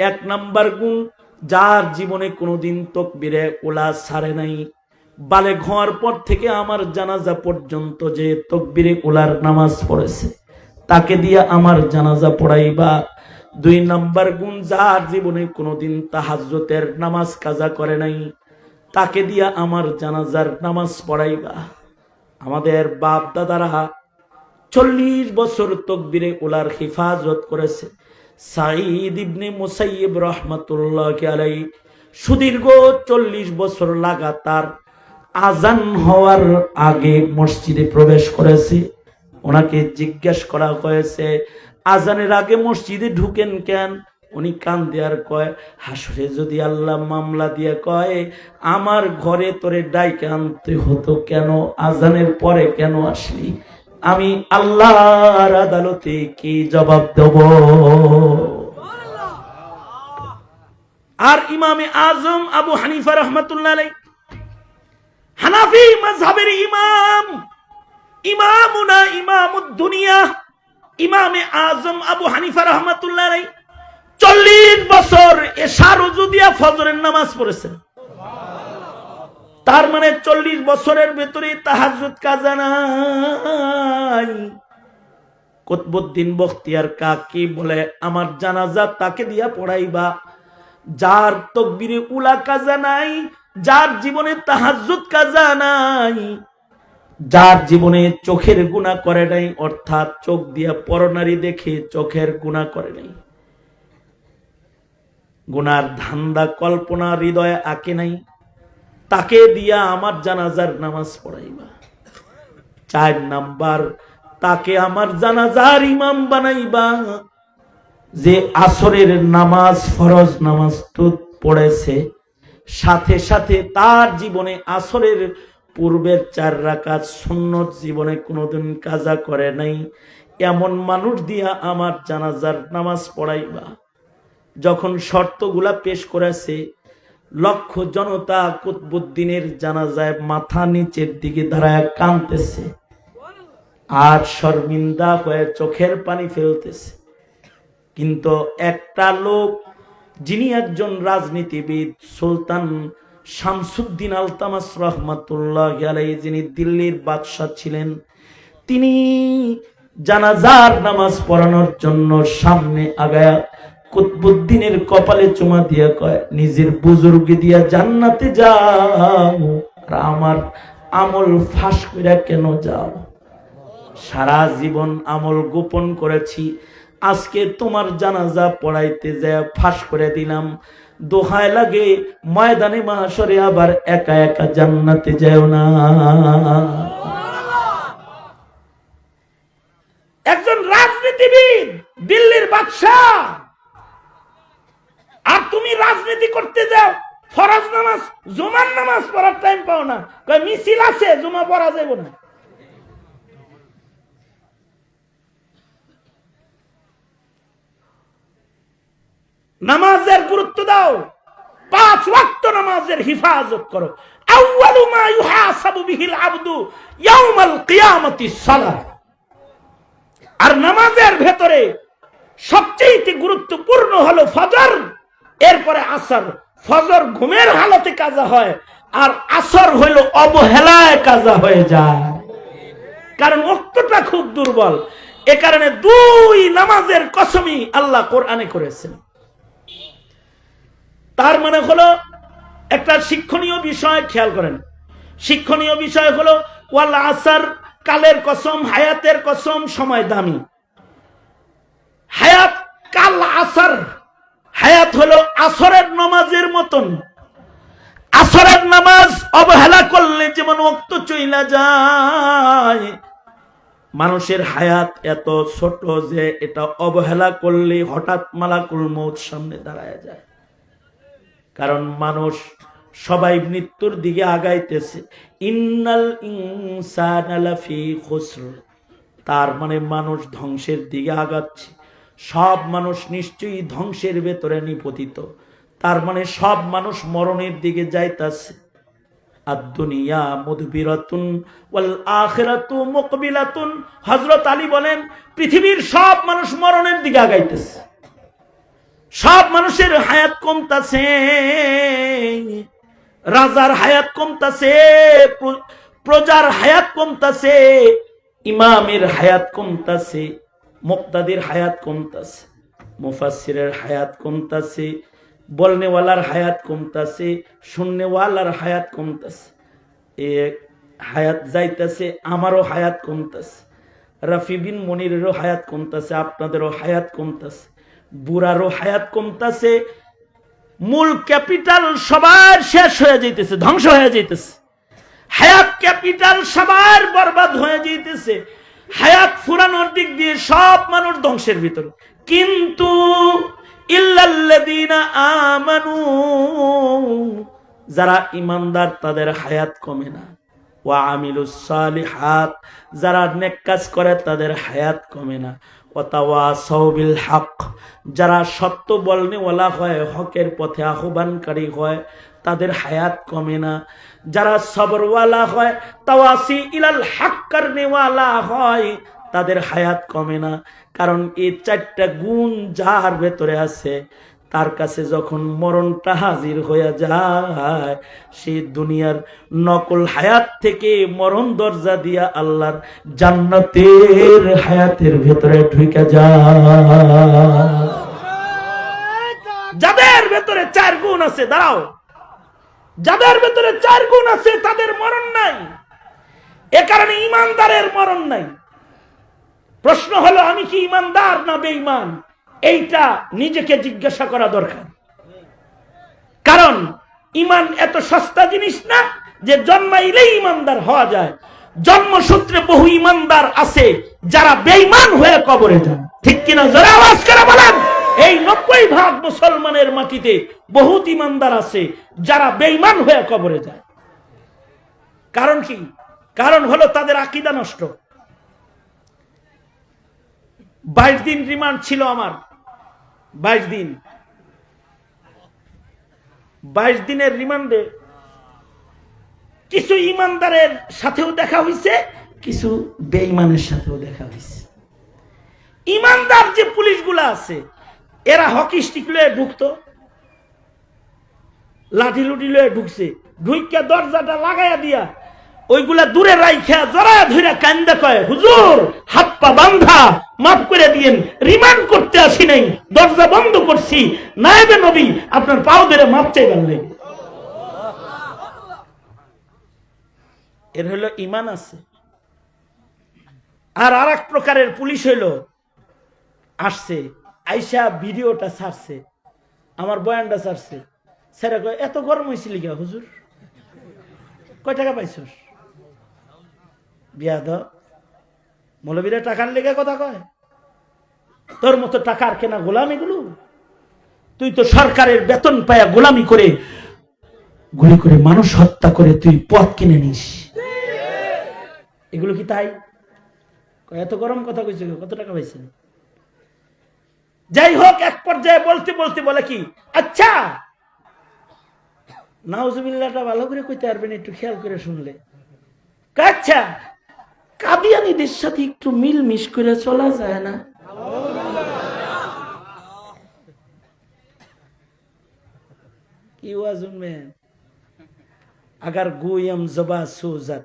1 নাম্বার গুণ, যার জীবনে কোনোদিন তাকবীরে উলা ছাড়ে নাই, বালেগ হওয়ার পর থেকে আমার জানাজা পর্যন্ত যে তাকবীরে উলার নামাজ পড়েছে, তাকে দিয়া আমার জানাজা পড়াইবা। 2 নাম্বার গুণ, যার জীবনে কোনোদিন তাহাজ্জুদের নামাজ কাজা করে নাই, তাকে দিয়া আমার জানাজার নামাজ পড়াইবা। আমাদের বাপ দাদারা 40 বছর তাকবীরে উলার হিফাজত করেছে। সাঈদ ইবনে মুসাইয়িব রাহমাতুল্লাহি আলাইহি সুদীর্ঘ 40 বছর লাগাতার আজান হওয়ার আগে মসজিদে প্রবেশ করেছে। ওনাকে জিজ্ঞেস করা হয়েছে, আজানের আগে মসজিদে ঢুকেন কেন? উনি কান দেয়ার কয়, হাসরে যদি আল্লাহ মামলা দিয়ে কয় আমার ঘরে তোরে ডাইকে আনতে হতো কেন, আজানের পরে কেন আসলি, আমি আল্লাহর আদালতে কি জবাব দেব? আর ইমামে আজম আবু হানিফা রাহমাতুল্লাহ আলাইহি, হানাফি মাযহাবের ইমাম, ইমামুনা ইমামুদ দুনিয়া, ইমামে আজম আবু হানিফা রাহমাতুল্লাহ আলাইহি 40 বছর এশার ওযু দিয়া ফজরের নামাজ পড়েছেন। তার মানে 40 বছরের ভেতরে তাহাজ্জুদ কাজা নাই। কুতবুদ্দিন বখতিয়ার কাকি বলে, আমার জানাজা তাকে দিয়া পড়াইবা যার তাকবীরে উলা কাজা নাই, যার জীবনে তাহাজ্জুদ কাজা নাই, যার জীবনে চোখের গুনাহ করে নাই, অর্থাৎ চোখ দিয়া পরনারী দেখে চোখের গুনাহ করে নাই, গুনার ধান্দা কল্পনা হৃদয়ে আঁকে নাই, তাকে দিয়া আমার জানাজার নামাজ পড়াইবা। 4 নাম্বার, তাকে আমার জানাজার ইমাম বানাইবা। যে আসরের নামাজ ফরজ নামাজ তো পড়েছে, সাথে সাথে তার জীবনে আসরের পূর্বের 4 রাকাত সুন্নত জীবনে কোনোদিন কাজা করে নাই, এমন মানুষ দিয়া আমার জানাজার নামাজ পড়াইবা। যখন শর্তগুলা পেশ করেছে, লক্ষ জনতা কুতবুদ্দিনের জানাজায় মাথা নিচের দিকে দাঁড়ায় কাঁদতেছে আর শর্মিন্দা হয়ে চোখের পানি ফেলতেছে। কিন্তু একটা লোক, যিনি একজন রাজনীতিবিদ, সুলতান শামসুদ্দিন আলতামাস রহমাতুল্লাহি আলাইহি, যিনি দিল্লির বাদশাহ ছিলেন, তিনি জানাজার নামাজ পড়ানোর জন্য সামনে আগায়া কুতবুদ্দিনের কপালে চুমা দিয়া কয়, নিজের বুজুর্গ দিয়া জান্নাতে যাও, আর আমার আমল ফাঁস করে কেন যাও? সারা জীবন আমল গোপন করেছি, আজকে তোমার জানাজা পড়াইতে যায় ফাঁস করে দিলাম। দোহায় লাগে ময়দানে মাহশরে আবার একা একা জান্নাতে যাও না। একজন রাজনীতিবিদ, দিল্লির বাদশাহ, আর তুমি রাজনীতি করতে যাও, ফরজ নামাজ জুমার নামাজ পড়ার টাইম পাও না, কয় মিছিল আছে জুমা পড়া যাবে না। নামাজের গুরুত্ব দাও, 5 ওয়াক্ত নামাজের হিফাজত করো। আউয়ালু মা ইউহাসাবু বিহিল আবদু ইয়াউমাল কিয়ামাতিস সালাহ। আর নামাজের ভেতরে সবচেয়ে গুরুত্বপূর্ণ হলো ফজর, এরপরে আসর। ফজর ঘুমের হালতে কাজা হয়, আর আসর হলো অবহেলায় কাজা হয়ে যায়, কারণ ওয়াক্তটা খুব দুর্বল। এ কারণে 2 নামাজের কসমি আল্লাহ কোরআনে করেছেন। তার মানে হলো একটা শিক্ষণীয় বিষয়, খেয়াল করেন, শিক্ষণীয় বিষয় হলো ওয়াল আসর, কালের কসম, হায়াতের কসম, সময় দামি। হায়াত কাল আসর, হায়াত হলো আসরের নামাজের মতন। আসরের নামাজ অবহেলা করলে যেমন ওয়াক্ত চইলা যায়, মানুষের হায়াত এত ছোট যে এটা অবহেলা করলে হঠাৎ মালাকুল মউত সামনে দাঁড়ায় যায়। কারণ মানুষ সবাই মৃত্যুর দিকে আগাইতেছে। ইন্নাল ইনসানা লাফি খুসর, তার মানে মানুষ ধ্বংসের দিকে আগাচ্ছে। সব মানুষ নিশ্চয়ই ধ্বংসের ভেতরে নিপতিত, তার মানে সব মানুষ মরণের দিকে যাইতাছে। আদ-দুনিয়া মুদবিরাতুন ওয়াল আখিরাতু মুকবিলাতুন। হযরত আলী বলেন, পৃথিবীর সব মানুষ মরণের দিকে আগাইতেছে, সব মানুষের হায়াত কমতাছে। রাজার হায়াত কমতাছে, প্রজার হায়াত কমতাছে, ইমামের হায়াত কমতাছে, মুক্তাদির হায়াত কমতাছে, মুফাসসিরের হায়াত কমতাছে, বলনেওয়ালার হায়াত কমতাছে, শুননেওয়ালার হায়াত কমতাছে। এ হায়াত যাইতাছে, আমারও হায়াত কমতাছে, রাফি বিন মনিরেরও হায়াত কমতাছে, আপনাদেরও হায়াত কমতাছে, বুড়ারও হায়াত কমতাছে। মূল ক্যাপিটাল সবার শেষ হয়ে যাইতেছে, ধ্বংস হয়ে যাইতেছে। হায়াত ক্যাপিটাল সবার বরবাদ হয়ে যাইতেছে। হায়াত ফুরানোর দিক দিয়ে সব মানুষ ধ্বংসের ভিতরে। কিন্তু ইল্লাল্লাযীনা আমানু, যারা ঈমানদার তাদের হায়াত কমে না। ওয়া আমিলুস সালিহাত, যারা নেক কাজ করে তাদের হায়াত কমে না। ওয়া তাওয়াসাউ বিল হক, যারা সত্য বলনেওয়ালা হয়, হকের পথে আহ্বানকারী হয়, তাদের হায়াত কমে না। যারা সবরওয়ালা হয়, তাওয়াসি ইলাল হক করনেওয়ালা হয়, তাদের হায়াত কমে না। কারণ এই 4টা গুণ যার ভেতরে আছে, তার কাছে যখন মরণটা হাজির হয়ে যায়, সে দুনিয়ার নকল হায়াত থেকে মরণ দরজা দিয়া আল্লাহর জান্নাতের হায়াতের ভেতরে ঢুকে যায়। যাদের ভেতরে 4 গুণ আছে, দাঁড়াও, যাদের ভেতরে 4 গুণ আছে তাদের মরণ নাই। এ কারণে ঈমানদারের মরণ নাই। প্রশ্ন হলো, আমি কি ঈমানদার না বেঈমান? এইটা নিজেকে জিজ্ঞাসা করা দরকার। কারণ ঈমান এত সস্তা জিনিস না যে জন্মাইলেই ঈমানদার হওয়া যায়। জন্মসূত্রে বহু ঈমানদার আছে যারা বেঈমান হয়ে কবরে যায়, ঠিক কিনা? যারা আওয়াজ করে বলেন। এই 90% মুসলমানের মাটিতে বহুত ঈমানদার আছে যারা বেঈমান হয়ে কবরে যায়। কারণ কি? কারণ হলো তাদের আকীদা নষ্ট। 22 দিন রিমান্ড ছিল আমার, 22 দিন। 22 দিনের রিমান্ডে কিছু ঈমানদারের সাথেও দেখা হয়েছে, কিছু বেঈমানের সাথেও দেখা হয়েছে। ঈমানদার যে পুলিশগুলো আছে, এরা হকি স্টিক লয়ে ঢুকতো, লাঠি লুটি লয়ে ঢুকছে, ঢুইকা দরজাটা লাগাইয়া দিয়া ওইগুলা দূরে রাইখা জড়ায় ধরে কান্দা কয়, হুজুর হাত পা বান্ধা, মাফ করে দিয়েন, রিমান্ড করতে আসি নাই, দরজা বন্ধ করছি, নায়েবে নবী আপনার পাও ধরে মাপ চাইবেন নাই। এর হলো ইমান আছে। আর আরেক প্রকারের পুলিশ হইল আসছে, আইসা ভিডিওটা ছাড়ছে, আমার বয়ানটা ছাড়ছে, স্যার কয় এত গরম হয়েছিল গা হুজুর, কয় টাকা পাইছস? বিয়াদ মৌলবীরা টাকার লেগে কথা কয়, তোর মতো টাকার কেনা গোলাম এগুলো? তুই তো সরকারের বেতন পায়া গোলামি করে গুলি করে মানুষ হত্যা করে তুই পথ কিনে নিস, এগুলো কি তাই? এত গরম কথা কইছে, কত টাকা পাইছে? যাই হোক, এক পর্যায়ে বলতে বলতে বলে কি, আচ্ছা নাউজুবিল্লাহটা ভালো করে কইতে পারবেন, একটু খেয়াল করে শুনলে। আচ্ছা কাদিয়ানীদের সাথে একটু মিলমিশ করে চলা যায় না? কি ওয়াজ উনবেন? আগার গুইয়াম জবা সুজাত,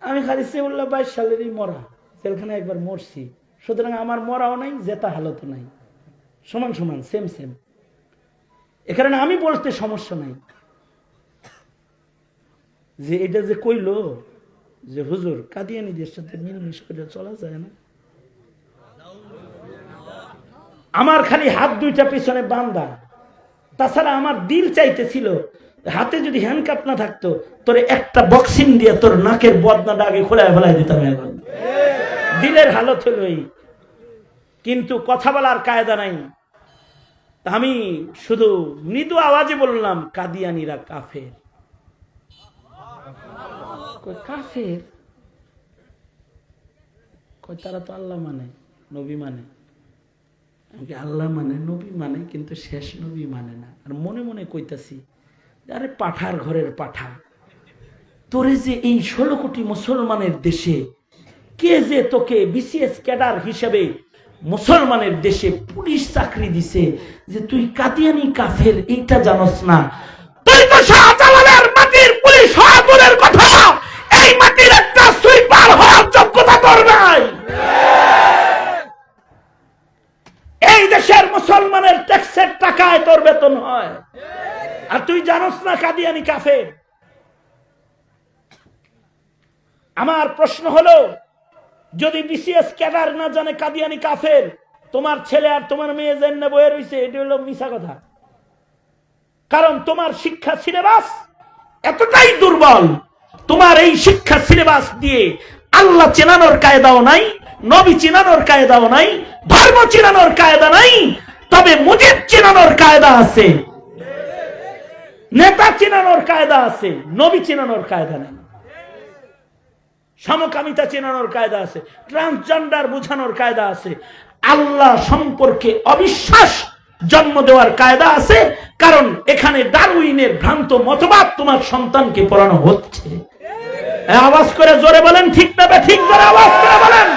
আমি খালি সেউল্লাহ 22 সালেরই মরা, জেলখানে একবার মরছি, সুতরাং আমার মরাও নাই, জেতা হালত নাই, সমান সমান, সেম সেম। এ কারণে আমি বলতে সমস্যা নাই। যে এটা যে কইল যে হুজুর কাদিয়ানীদের সাথে মিলমিশ করে চলা যায় না, আমার খালি হাত দুইটা পিছনে বান্ধা, তাছাড়া আমার দিল চাইতেছিল হাতে যদি হ্যান্ডকাপ না থাকতো তোর একটা বক্সিং দিয়ে তোর নাকের বদনাটা আগে খোলায় ফেলাই দিতাম। এখন দিলের হালত হলো এই, কিন্তু কথা বলার কায়দা নাই। আমি শুধু মৃদু আওয়াজে বললাম কাদিয়ানীরা কাফের। কাফের কই? তারা তো আল্লাহ মানে, নবী মানে। আল্লাহ মানে, নবী মানে, কিন্তু শেষ নবী মানে না। আর মনে মনে কইতাছি, আরে পাঠার ঘরের পাঠা, তোরে যে এই 16 কোটি মুসলমানের দেশে কে যে তোকে বিসিএস ক্যাডার হিসেবে মুসলমানের দেশে পুলিশ চাকরি দিছে, যে তুই কাদিয়ানী কাফের এইটা জানোস না? তুই তো শাহজালালের মাটির পুলিশ হওয়া দূরের কথা, এই মাটির একটা সুইপার হওয়ার যোগ্যতা তোর নাই। এই দেশের মুসলমানের ট্যাক্সের টাকায় তোর বেতন হয়, আর তুই জানোস না কাদিয়ানী কাফের? আমার প্রশ্ন হলো, যদি বিসিএস ক্যাডার না জানে কাদিয়ানী কাফের, তোমার ছেলে আর তোমার মেয়ে জেনে বয়ে রইছে, এটা হলো মিছা কথা। কারণ তোমার শিক্ষা সিলেবাস এতটাই দুর্বল, তোমার এই শিক্ষা সিলেবাস দিয়ে আল্লাহ চেনানোর কায়দাও নাই, নবী চেনানোর কায়দাও নাই, ধর্ম চেনানোর কায়দা নাই, তবে মুজিব চেনানোর কায়দা আছে, নেতা চেনানোর কায়দা আছে, নবী চেনানোর কায়দা নেই। সমকামিতা চেনানোর কায়দা আছে, ট্রান্সজেন্ডার বোঝানোর কায়দা আছে, আল্লাহ সম্পর্কে অবিশ্বাস জন্ম দেওয়ার কায়দা আছে। কারণ এখানে ডারউইনের ভ্রান্ত মতবাদ তোমার সন্তানকে পড়ানো হচ্ছে। আওয়াজ করে জোরে বলেন ঠিক না ঠিক? জোরে আওয়াজ করে বলেন।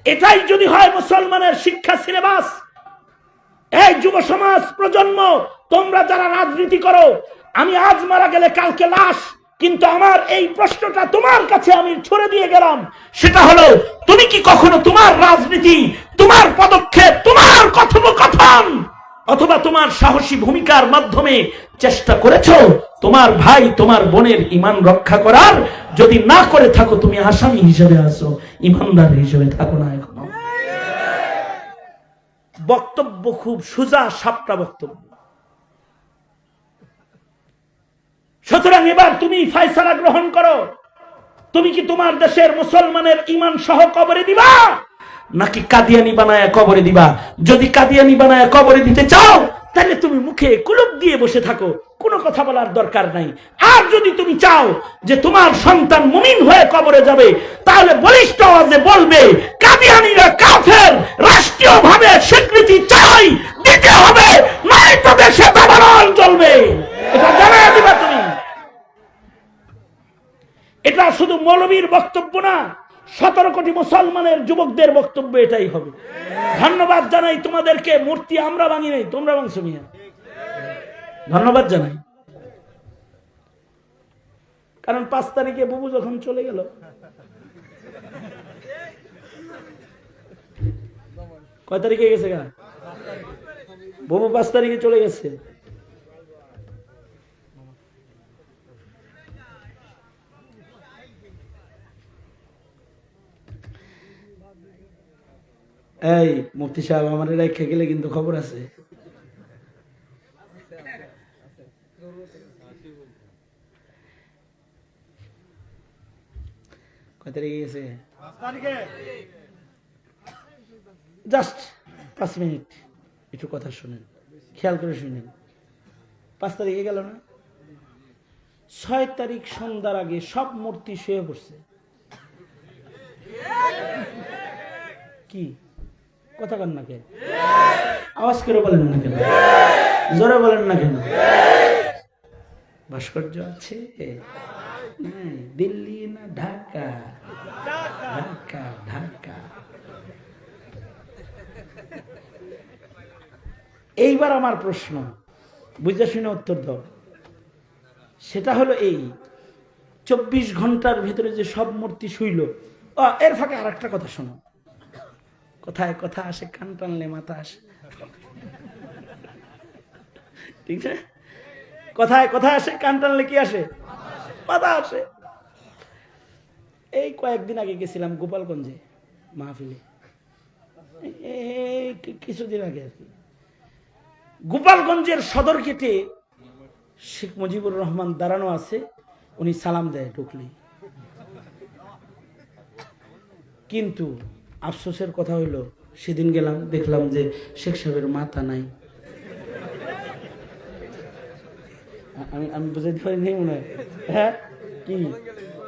এটাই যদি হয় মুসলমানের শিক্ষা সিলেবাস, এই যুব সমাজ প্রজন্ম, তোমরা যারা রাজনীতি করো, আমি আজ মারা গেলে কালকে লাশ, কিন্তু আমার এই প্রশ্নটা তোমার কাছে আমি ছুড়ে দিয়ে গেলাম, সেটা হলো, তুমি কি কখনো তোমার রাজনীতি, তোমার পদক্ষেপ, তোমার কথোপকথন অথবা তোমার সাহসী ভূমিকার মাধ্যমে চেষ্টা করেছো তোমার ভাই তোমার বোনের ঈমান রক্ষা করার? যদি না করে থাকো, তুমি আসামি হিসেবে আসো, ঈমানদার হিসেবে থাকো না। এখনো বক্তব্য খুব সোজা সাপটা বক্তব্য। সুতরাং এবার তুমি ফয়সালা গ্রহণ করো, তুমি কি তোমার দেশের মুসলমানের ঈমান সহ কবরে দিবা, নাকি কাদিয়ানি বানায়া কবরে দিবা? যদি কাদিয়ানি বানায়া কবরে দিতে চাও, তাহলে তুমি মুখে কুলুপ দিয়ে বসে থাকো, কোনো কথা বলার দরকার নাই। আর যদি তুমি চাও যে তোমার সন্তান মুমিন হয়ে কবরে যাবে, তাহলে বলিষ্ঠ আওয়াজে বলবে কাদিয়ানিরা কাফের, রাষ্ট্রীয়ভাবে স্বীকৃতি চাই, দিতে হবে, নয়তো দেশে দাবানল চলবে। এটা জানাই দিবা তুমি। এটা শুধু মৌলবীর বক্তব্য না, 17 কোটি মুসলমানের যুবকদের বক্তব্য এটাই হবে। ধন্যবাদ জানাই তোমাদেরকে। মূর্তি আমরা ভাঙি নাই, তোমরা ভাঙছো মিয়া। ধন্যবাদ জানাই, কারণ 5 তারিখে বুবু যখন চলে গেল, কয় তারিখে গেছে গা বুবু? 5 তারিখে চলে গেছে। এই মুফতি সাহেব আমার রেখে গেলে কিন্তু খবর আছে। কয় তারিখে গেছে? জাস্ট 5 মিনিট একটু কথা শুনেন, খেয়াল করে শুনেন। 5 তারিখে গেল না? 6 তারিখ সন্ধ্যার আগে সব মূর্তি শুয়ে পড়ছে। কি কথা কন না কেন? আওয়াজ করে বলেন না কেন? জোরে বলেন না কেন? ভাস্কর্য আছে দিল্লি না ঢাকা? ঢাকা ঢাকা। এইবার আমার প্রশ্ন, বুঝতে শুনে উত্তর দাও। সেটা হলো এই 24 ঘন্টার ভিতরে যে সব মূর্তি শুইল, এর ফাঁকে আর একটা কথা শোনো। কথায় কথা আসে, কান টানলে মাথা আসে, ঠিক আছে? কথায় কথা আসে, কান টানলে কি আসে? মাথা আসে। এই কয়েকদিন আগে গেছিলাম গোপালগঞ্জে মাহফিলে, কিছুদিন আগে আর কি। গোপালগঞ্জের সদর গেটে শেখ মুজিবুর রহমান দাঁড়ানো আছে, উনি সালাম দেয় ঢুকলি। কিন্তু আফসোসের কথা হইলো, সেদিন গেলাম দেখলাম যে শেখ সাহেবের মাথা নাই। আমি বুঝাইতে পারিনি মনে হয়। হ্যাঁ কি?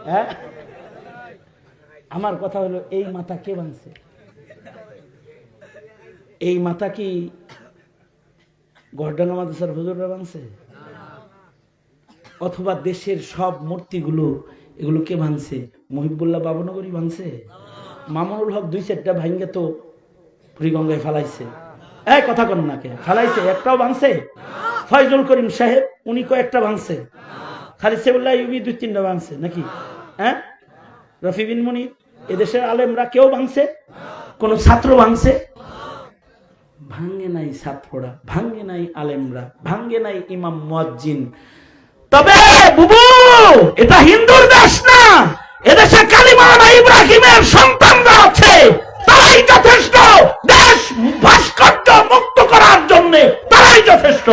হ্যাঁ, আমার কথা হলো এই মাথা কে ভাঙছে? এই মাথা কি গড়ডাঙ্গা মাদ্রাসার হুজুররা ভাঙছে? অথবা দেশের সব মূর্তিগুলো এগুলো কে ভাঙছে? মহিবুল্লাহ বাবনগরী ভাঙছে? মামুনুল হক 2-4টা ভাঙ্গে তো বুড়িগঙ্গায় ফালাইছে। এই কথা কন না কে? ফালাইছে, একটাও ভাঙছে? ফয়জুল করিম সাহেব উনি কয়েকটা ভাঙছে, খালিদ সেবুল্লাহ ইউবি 2-3টা ভাঙছে নাকি? হ্যাঁ, রফি বিন মুনির, এদেশের আলেমরা কেউ ভাঙছে? কোন ছাত্র ভাঙছে? ভাঙ্গে নাই ছাত্ররা, ভাঙ্গে নাই আলেমরা, ভাঙ্গে নাই ইমাম মুয়াজ্জিন। তবে বুবু, এটা হিন্দুর দেশ না, এদেশে কালিমাওয়ালা ইব্রাহিমের সন্তানরা আছে, তারাই যথেষ্ট দেশ ভাস্কর্য মুক্ত করার জন্য, তারাই যথেষ্ট।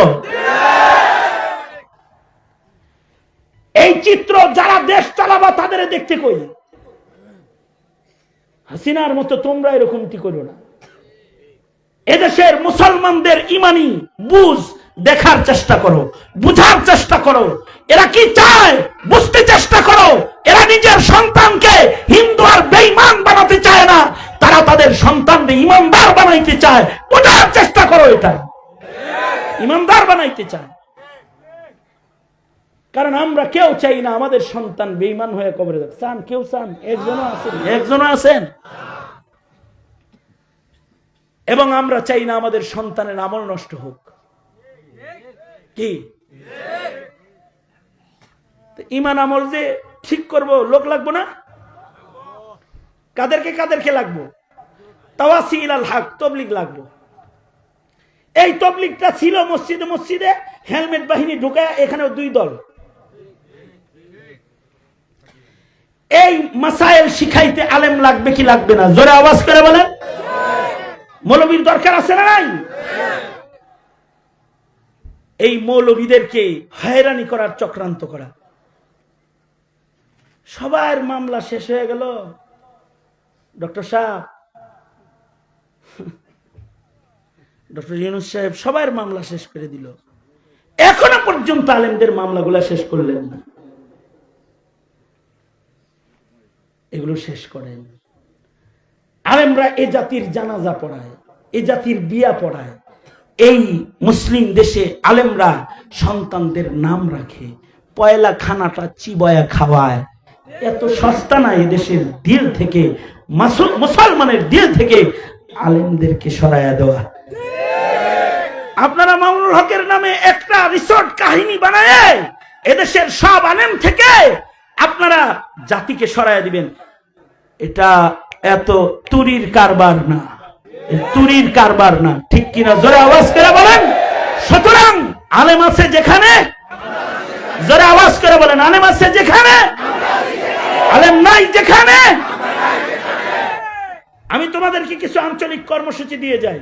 এই চিত্র যারা দেশ চালাবা তাদের দেখতে কই। হাসিনার মতো তোমরা এরকমটি করো না। এদেশের মুসলমানদের ইমানি বুঝ দেখার চেষ্টা করো, বুঝার চেষ্টা করো, এরা কি চায় বুঝতে চেষ্টা করো। এরা নিজের সন্তানকে হিন্দু আর বেঈমান বানাতে চায় না, তারা তাদের সন্তানকে ইমানদার বানাইতে চায়। বুঝার চেষ্টা করো, এটা ইমানদার বানাইতে চায়। কারণ আমরা কেউ চাই না আমাদের সন্তান বেঈমান হয়ে কবরে যাক। চান কেউ? চান? একজনও আছেন? এবং আমরা চাই না আমাদের সন্তানের আমল নষ্ট হোক। কি ইমান আমল যে ঠিক করব, লোক লাগবো না? কাদেরকে লাগবো? তাওয়াসিল আল হক, তবলিগ লাগবো। এই তবলিগটা ছিল মসজিদে মসজিদে, হেলমেট বাহিনী ঢুকায়, এখানেও 2 দল। এই মাসাইল শিখাইতে আলেম লাগবে কি লাগবে না? জোরে আওয়াজ করে বলেন। মৌলবীর দরকার আছে না নাই? এই মৌলবীদেরকে হয়রানি করার চক্রান্ত করা। সবার মামলা শেষ হয়ে গেল। ডক্টর সাহেব, ডক্টর ইউনূস সাহেব সবার মামলা শেষ করে দিল, এখনো পর্যন্ত আলেমদের মামলাগুলা শেষ করলেন না। এগুলো শেষ করেন। আলেমরা এ জাতির জানাজা পড়ায়, এ জাতির বিয়া পড়ায়। এই মুসলিম দেশে আলেমরা সন্তানদের নাম রাখে, পয়লা খানাটা চিবয়া খাওয়ায়। এত সস্তা না এদেশের দিল থেকে, মুসলমানের দিল থেকে আলেমদেরকে সরাইয়া দেওয়া। আপনারা মামুনুল হকের নামে একটা রিসোর্ট কাহিনী বানায় এদেশের সব আলেম থেকে আপনারা জাতিকে সরাইয়া দিবেন। এটা এত তুরির কারবার না, তুরির কারবার না, ঠিক কিনা? জোরে আওয়াজ করে বলেন। সুতরাং আলেম আছে যেখানে, জোরে আওয়াজ করে বলেন, আলেম আছে যেখানে, আলেম নাই যেখানে। আমি তোমাদেরকে কিছু আঞ্চলিক কর্মসূচি দিয়ে যাই,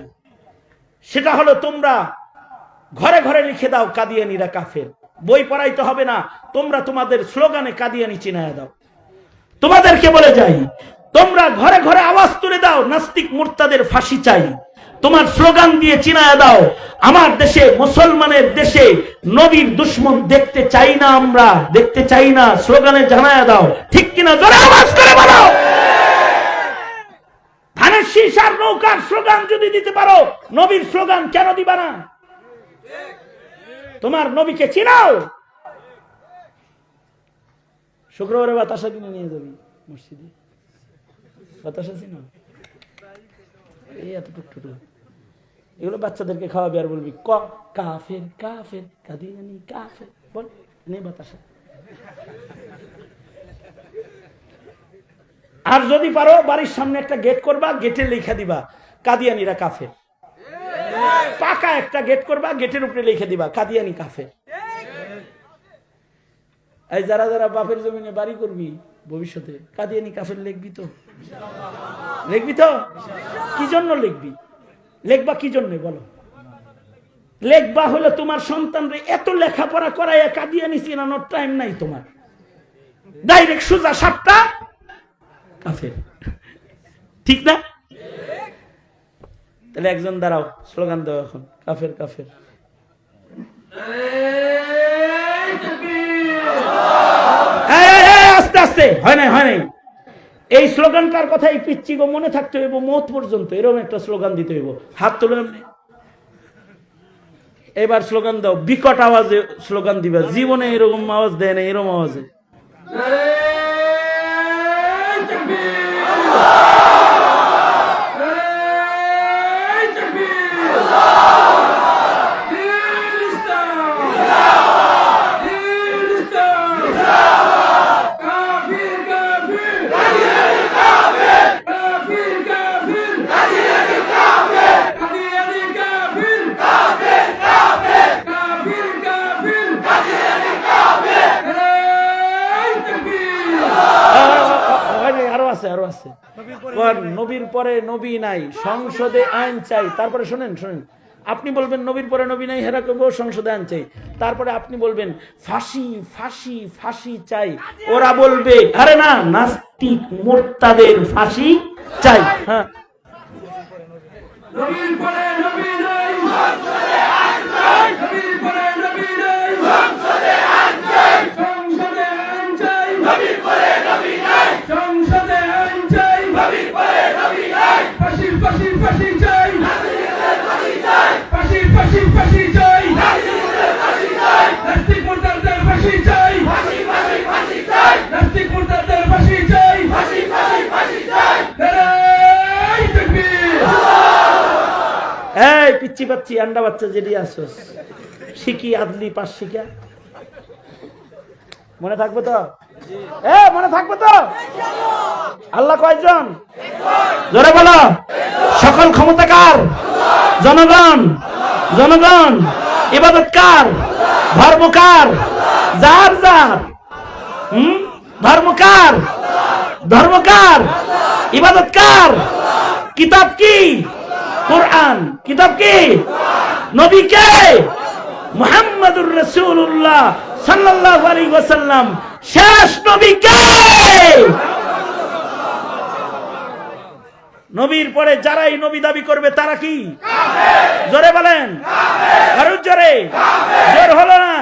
সেটা হলো তোমরা ঘরে ঘরে লিখে দাও কাদিয়ানিরা কাফের। বই পড়াইতে হবে না, তোমরা তোমাদের স্লোগানে কাদিয়ানি চিনায়া দাও। তোমাদেরকে বলে যাই, তোমরা ঘরে ঘরে আওয়াজ তুলে দাও নাস্তিক মুরতাদের ফাঁসি চাই। তোমার স্লোগান দিয়ে চিনায়া দাও আমার দেশে, মুসলমানের দেশে নবীর দুশ্মন দেখতে চাই না, আমরা দেখতে চাই না, স্লোগানে জানায়া দাও। ঠিক কিনা? জোরে আওয়াজ করে বলো। ধানের শীষ আর নৌকার স্লোগান যদি দিতে পারো, নবীর স্লোগান কেন দিবা না? তোমার নবীকে চিনাও। শুক্রবারে বাতাসা কিনে নিয়ে যাবি মসজিদে, বাতাসা চিনো? এই এতটুকু এগুলো বাচ্চাদেরকে খাওয়াবি আর বলবি কাফের কাফের কাদিয়ানি কাফের, বল নেই বাতাসা। আর যদি পারো বাড়ির সামনে একটা গেট করবা, গেটে লেখা দিবা কাদিয়ানিরা কাফের। পাকা একটা গেট করবা, গেটের উপরে লিখে দিবা কাদিয়ানি কাফের। এই যারা যারা বাপের জমিনে বাড়ি করবি ভবিষ্যতে, কাদিয়ানি কাফের লিখবি তো? লিখবি তো? কি জন্য লিখবি? লেখবা কি জন্য বলো? লেখবা হলো তোমার সন্তানরে এত লেখাপড়া করাইয়া কাদিয়ানি চিনানোর টাইম নাই তোমার। ডাইরেক্ট সোজা সাপটা কাফের, ঠিক না? তাহলে একজন দাঁড়াও, স্লোগান দাও এখন, কাফের কাফের। আস্তে আস্তে, হয় নাই হয় নাই। এই স্লোগানটার কথা এই পিচ্ছি গো মনে থাকতে হইব মত পর্যন্ত। এরকম একটা স্লোগান দিতে হইব। হাত তুলে এবার স্লোগান দাও, বিকট আওয়াজে স্লোগান দিবা। জীবনে এরকম আওয়াজ দেয় না, এরকম আওয়াজে। নবীর পরে নবী নাই, সংসদে আইন চাই। তারপরে শোনেন শোনেন, আপনি বলবেন নবীর পরে নবী নাই, হেরা করবো সংসদে আইন চাই। তারপরে আপনি বলবেন ফাঁসি ফাঁসি ফাঁসি চাই। ওরা বলবে আরে না, নাস্তিক মুরতাদের ফাঁসি চাই। হ্যাঁ, নবীর পরে নবী নাই, সংসদে আইন চাই। নবীর পরে নবী নাই, সংসদে আইন চাই। সংসদে আইন চাই। নবীর পরে নবী নাই, সংসদে আইন চাই। নবীর পরে নবী নাই, ফাঁসি ফাঁসি ফাঁসি চাই। নাস্তিকদের ফাঁসি চাই। ফাঁসি ফাঁসি ফাঁসি চাই। নাস্তিকদের ফাঁসি চাই। নাস্তিক মুরতাদের ফাঁসি চাই। ফাঁসি ফাঁসি ফাঁসি চাই। নাস্তিক মুরতাদের ফাঁসি চাই। ফাঁসি ফাঁসি ফাঁসি চাই। নারায়ে তাকবীর। এই পিচ্চি বাচ্চি আন্ডা বাচ্চা যেটি আসছস, শিখি আদলি পাস শিখা মনে থাকবে তো? মনে থাকবে তো? আল্লাহ কয়জন? জোরে বলো। সকল ক্ষমতা কার? জনগণ। জনগণ। ইবাদত কার? ধর্ম কার? যার যার। ধর্ম কার? ধর্ম কার? ইবাদত কার? কিতাব কি? কোরআন। কিতাব কি? নবী কে? মুহাম্মাদুর রাসূলুল্লাহ সাল্লাল্লাহু আলাইহি ওয়াসাল্লাম। শেষ নবী কে? নবীর পরে যারাই নবী দাবি করবে তারা কি? জোরে বলেন, আরো জোরে। জোর হলো না?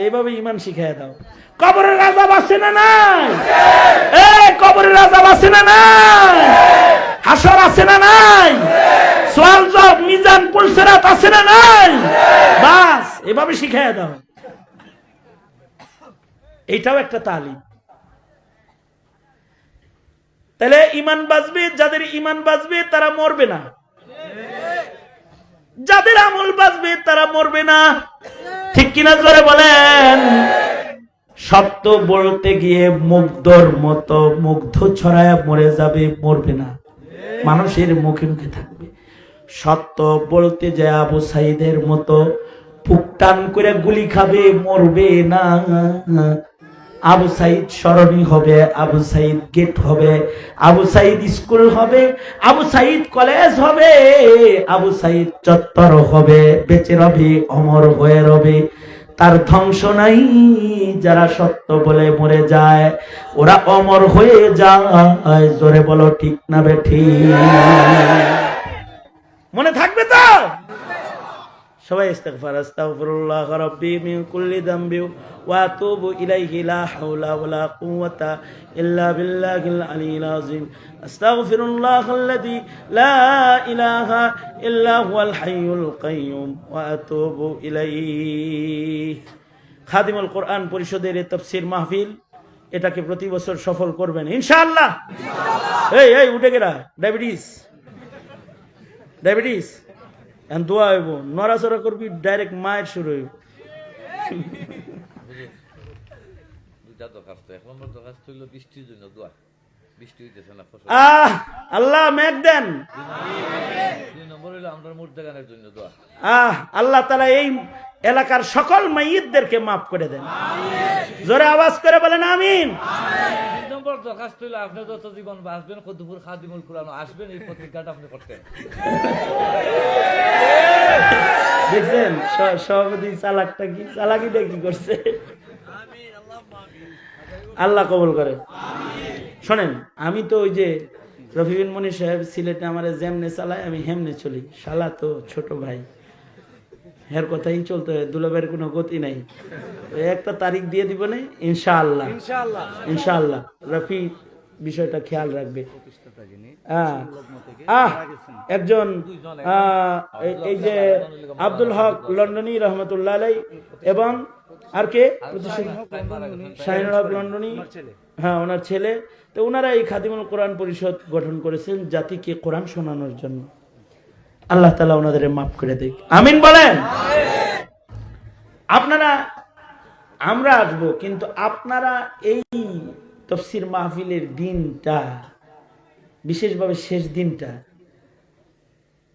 এইভাবে ঈমান শিখায় দাও। কবরের আযাব আছে না নাই? কবরের আযাব আছে না নাই? হাসর আছে না নাই? সওয়াল জবাব, মিজান, পুলসিরাত আছে না নাই? বাস এভাবে শিখায় দাও। এইটাও একটা তালিম। তাহলে ঈমান বাঁচবে, যাদের ঈমান বাঁচবে তারা মরবে না, যাদের আমল বাঁচবে তারা মরবে না। ঠিক কিনা জোরে বলেন। সত্য বলতে গিয়ে মুগ্ধর মতো মুগ্ধ ছড়ায়া মরে যাবে, মরবে না, মানুষের মুখে মুখে থাকবে। সত্য বলতে যায় আবু সাইদের মতো ফুকটান করে গুলি খাবে, মরবে না। আবু সাইদ সরণি হবে, আবু সাইদ গেট হবে, আবু সাইদ স্কুল হবে, আবু সাইদ কলেজ হবে, আবু সাইদ চত্বর হবে, বেঁচে রবে, অমর হয়ে রবে, তার ধ্বংস নাই। যারা সত্য বলে মরে যায় ওরা অমর হয়ে যায়। জোরে বলো ঠিক না বেঠিক? মনে থাকবে তো? সবাই ইস্তিগফার, আস্তাগফিরুল্লাহ রাব্বি মিন কুল্লি যামবি ওয়া আতুবু ইলাইহি লা হাওলা ওয়ালা কুওয়াতা ইল্লা বিল্লাহিল আলিয়্যিল আযীম। আস্তাগফিরুল্লাহাল্লাযী লা ইলাহা ইল্লা হুয়াল হাইয়ুল কাইয়্যুম ওয়া আতুবু ইলাইহি। খাদিমুল কোরআন পরিষদের এই তাফসীর মাহফিল, এটাকে প্রতি বছর সফল করবেন ইনশাআল্লাহ। এই এই উঠে গেরা, ডায়াবেটিস এখন দোয়া হইব, নড়াচড়া করবি ডাইরেক্ট মায়ের শুরু হইব। আল্লাহ মেঘ দেন, আল্লাহ তাআলা এই এলাকার সকল মাইয়িতদেরকে মাফ করে দেন। জোরে আওয়াজ করে বলেন আমিন। দরখাস্ত হইল আপনি যত জীবন বাঁচবেন কদ্দুপুর খাদিমুল কুরআন আসবেন, এই প্রতিজ্ঞাটা আপনি করতেন। দেখছেন সভাপতি চালাকটা কি, চালাকিটা কি করছে? আল্লাহ কবুল করে। শোনেন, আমি তো ওই যে রফি বিন মনি সাহেব সিলেটে আমার যেমনে চালায় আমি হেমনে চলি। শালা তো ছোট ভাই, হের কথাই চলতে হয়, দুলাভাইয়ের কোনো গতি নাই। একটা তারিখ দিয়ে দিব না ইনশাআল্লাহ, ইনশাআল্লাহ রফি বিষয়টা খেয়াল রাখবে। একজন এই যে আব্দুল হক লন্ডনী রহমতুল্লাহ আলাই এবং আর কে শাহিনুল হক লন্ডনী, হ্যাঁ ওনার ছেলে, তো ওনারা এই খাদিমুল কোরআন পরিষদ গঠন করেছেন জাতিকে কোরআন শোনানোর জন্য। আল্লাহ তাআলা ওনাদের মাফ করে দেখ, আমিন বলেন। আপনারা, আমরা আসবো, কিন্তু আপনারা এই তাফসীর মাহফিলের দিনটা, বিশেষভাবে শেষ দিনটা,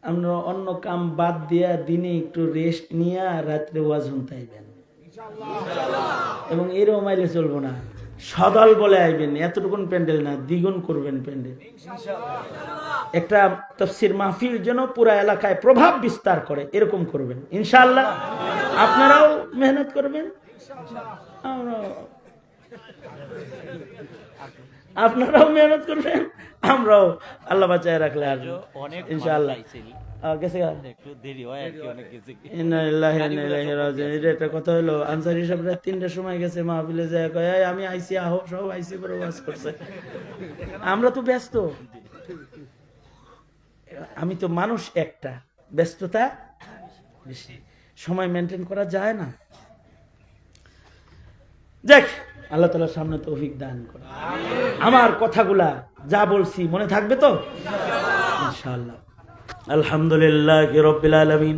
আমরা অন্য কাম বাদ দিয়া দিনে একটু রেস্ট নিয়ে রাত্রে ওয়াজ শুনতে আইবেন এবং এরকম আইলে চলবো না। সদল বলে আইবেন, এতটুকুন প্যান্ডেল না, দ্বিগুণ করবেন প্যান্ডেল। একটা তাফসীর মাহফিল যেন পুরা এলাকায় প্রভাব বিস্তার করে, এরকম করবেন ইনশাআল্লাহ। আপনারাও মেহনত করবেন, আপনারাও মেহনত করবেন, আমরাও আল্লাহ বাঁচায় রাখলে আর ইনশাআল্লাহ। একটা কথা হলো, আনসারী সাহেবরা 3টার সময় গেছে মাহফিলে যায়, কয় আমি আইসি, আহো সব আইসি করে ওয়াজ করছে। আমরা তো ব্যস্ত, আমি তো মানুষ একটা, ব্যস্ততা বেশি, সময় মেনটেন করা যায় না। দেখ আল্লাহ তাআলার সামনে তৌফিক দান করে। আমার কথাগুলা যা বলছি মনে থাকবে তো ইনশাআল্লাহ। আলহামদুলিল্লাহি রাব্বিল আলামিন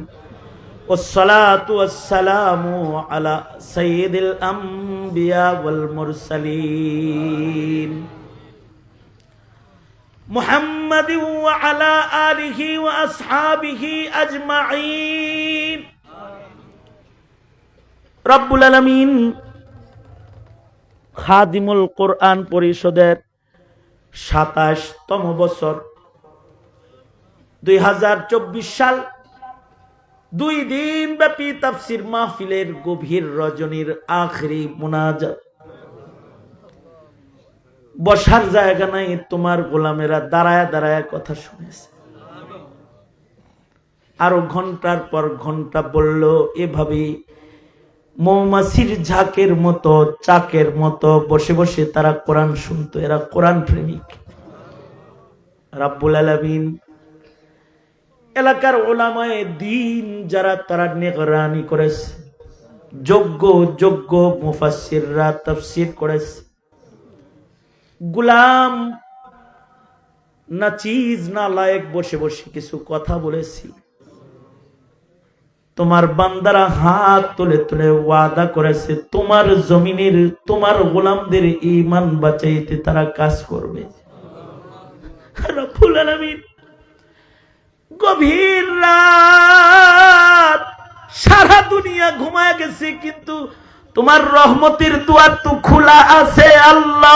ওয়াসসালাতু ওয়াসসালামু আলা সাইয়্যিদিল আমবিয়া ওয়াল মুরসালিন মুহাম্মাদিন ওয়া আলা আলিহি ওয়া আসহাবিহি আজমাইন। রব্বুল আলামিন খাদিমুল কোরআন পরিষদের ২৭তম বছর ২০২৪ সাল 2 দিন ব্যাপী তাফসীর মাহফিলের গভীর রজনীর আখেরি মুনাজাত। বসার জায়গা নাই, তোমার গোলামেরা দাঁড়ায় দাঁড়ায় কথা শুনেছে। আরো ঘন্টার পর ঘন্টা বলল, এভাবে মৌমাছির ঝাঁকের মতো, চাকের মতো বসে বসে তারা কোরআন শুনতো। এরা কোরআন প্রেমিক। রাব্বুল আলামিন এলাকার উলামায়ে দ্বীন যারা, তারা নিগরানি করেছে, যোগ্য যোগ্য মুফাসসিররা তাফসীর করেছে। গোলাম না চিজ না লায়েক বসে বসে কিছু কথা বলেছি। তোমার বান্দারা হাত তুলে তুলে ওয়াদা করেছে, তোমার জমিনের তোমার গোলামদের ঈমান বাঁচাইতে তারা কাজ করবে। রব্বুল আলামিন গভীর রাত, সারা দুনিয়া ঘুমায় গেছে, কিন্তু তোমার রহমতের দুয়ার তো খোলা আছে আল্লাহ।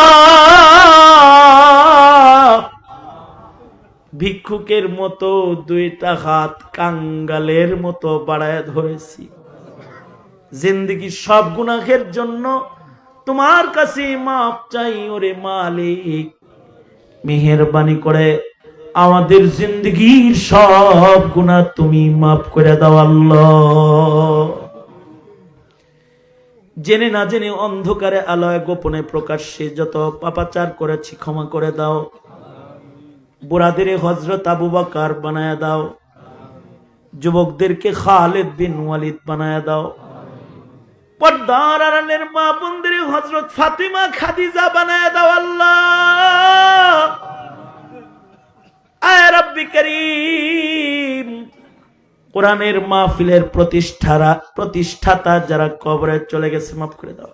ভিক্ষুকের মতো দুইটা হাত কাঙ্গালের মতো বাড়ায় ধরেছি। জিন্দগির সব গুনাহের জন্য তোমার কাছে মাপ চাই ওরে মালিক। মেহেরবানি করে আমাদের জিন্দগির সব গুনাহ তুমি মাফ করে দাও আল্লাহ। জেনে না জেনে অন্ধকারে আলোয় গোপনে প্রকাশ্যে যত পাপাচার করেছি ক্ষমা করে দাও। বুড়াদের হযরত আবু বকর বানায়া দাও, যুবকদেরকে খালিদ বিন ওয়ালিদ বানায়া দাও, পর্দার আড়ালের মা বোনদের হযরত ফাতিমা খাদিজা বানায়া দাও আল্লাহ। আয় রব্বি করিম, কোরআনের মাহফিলের প্রতিষ্ঠাতা যারা কবরে চলে গেছে মাফ করে দাও।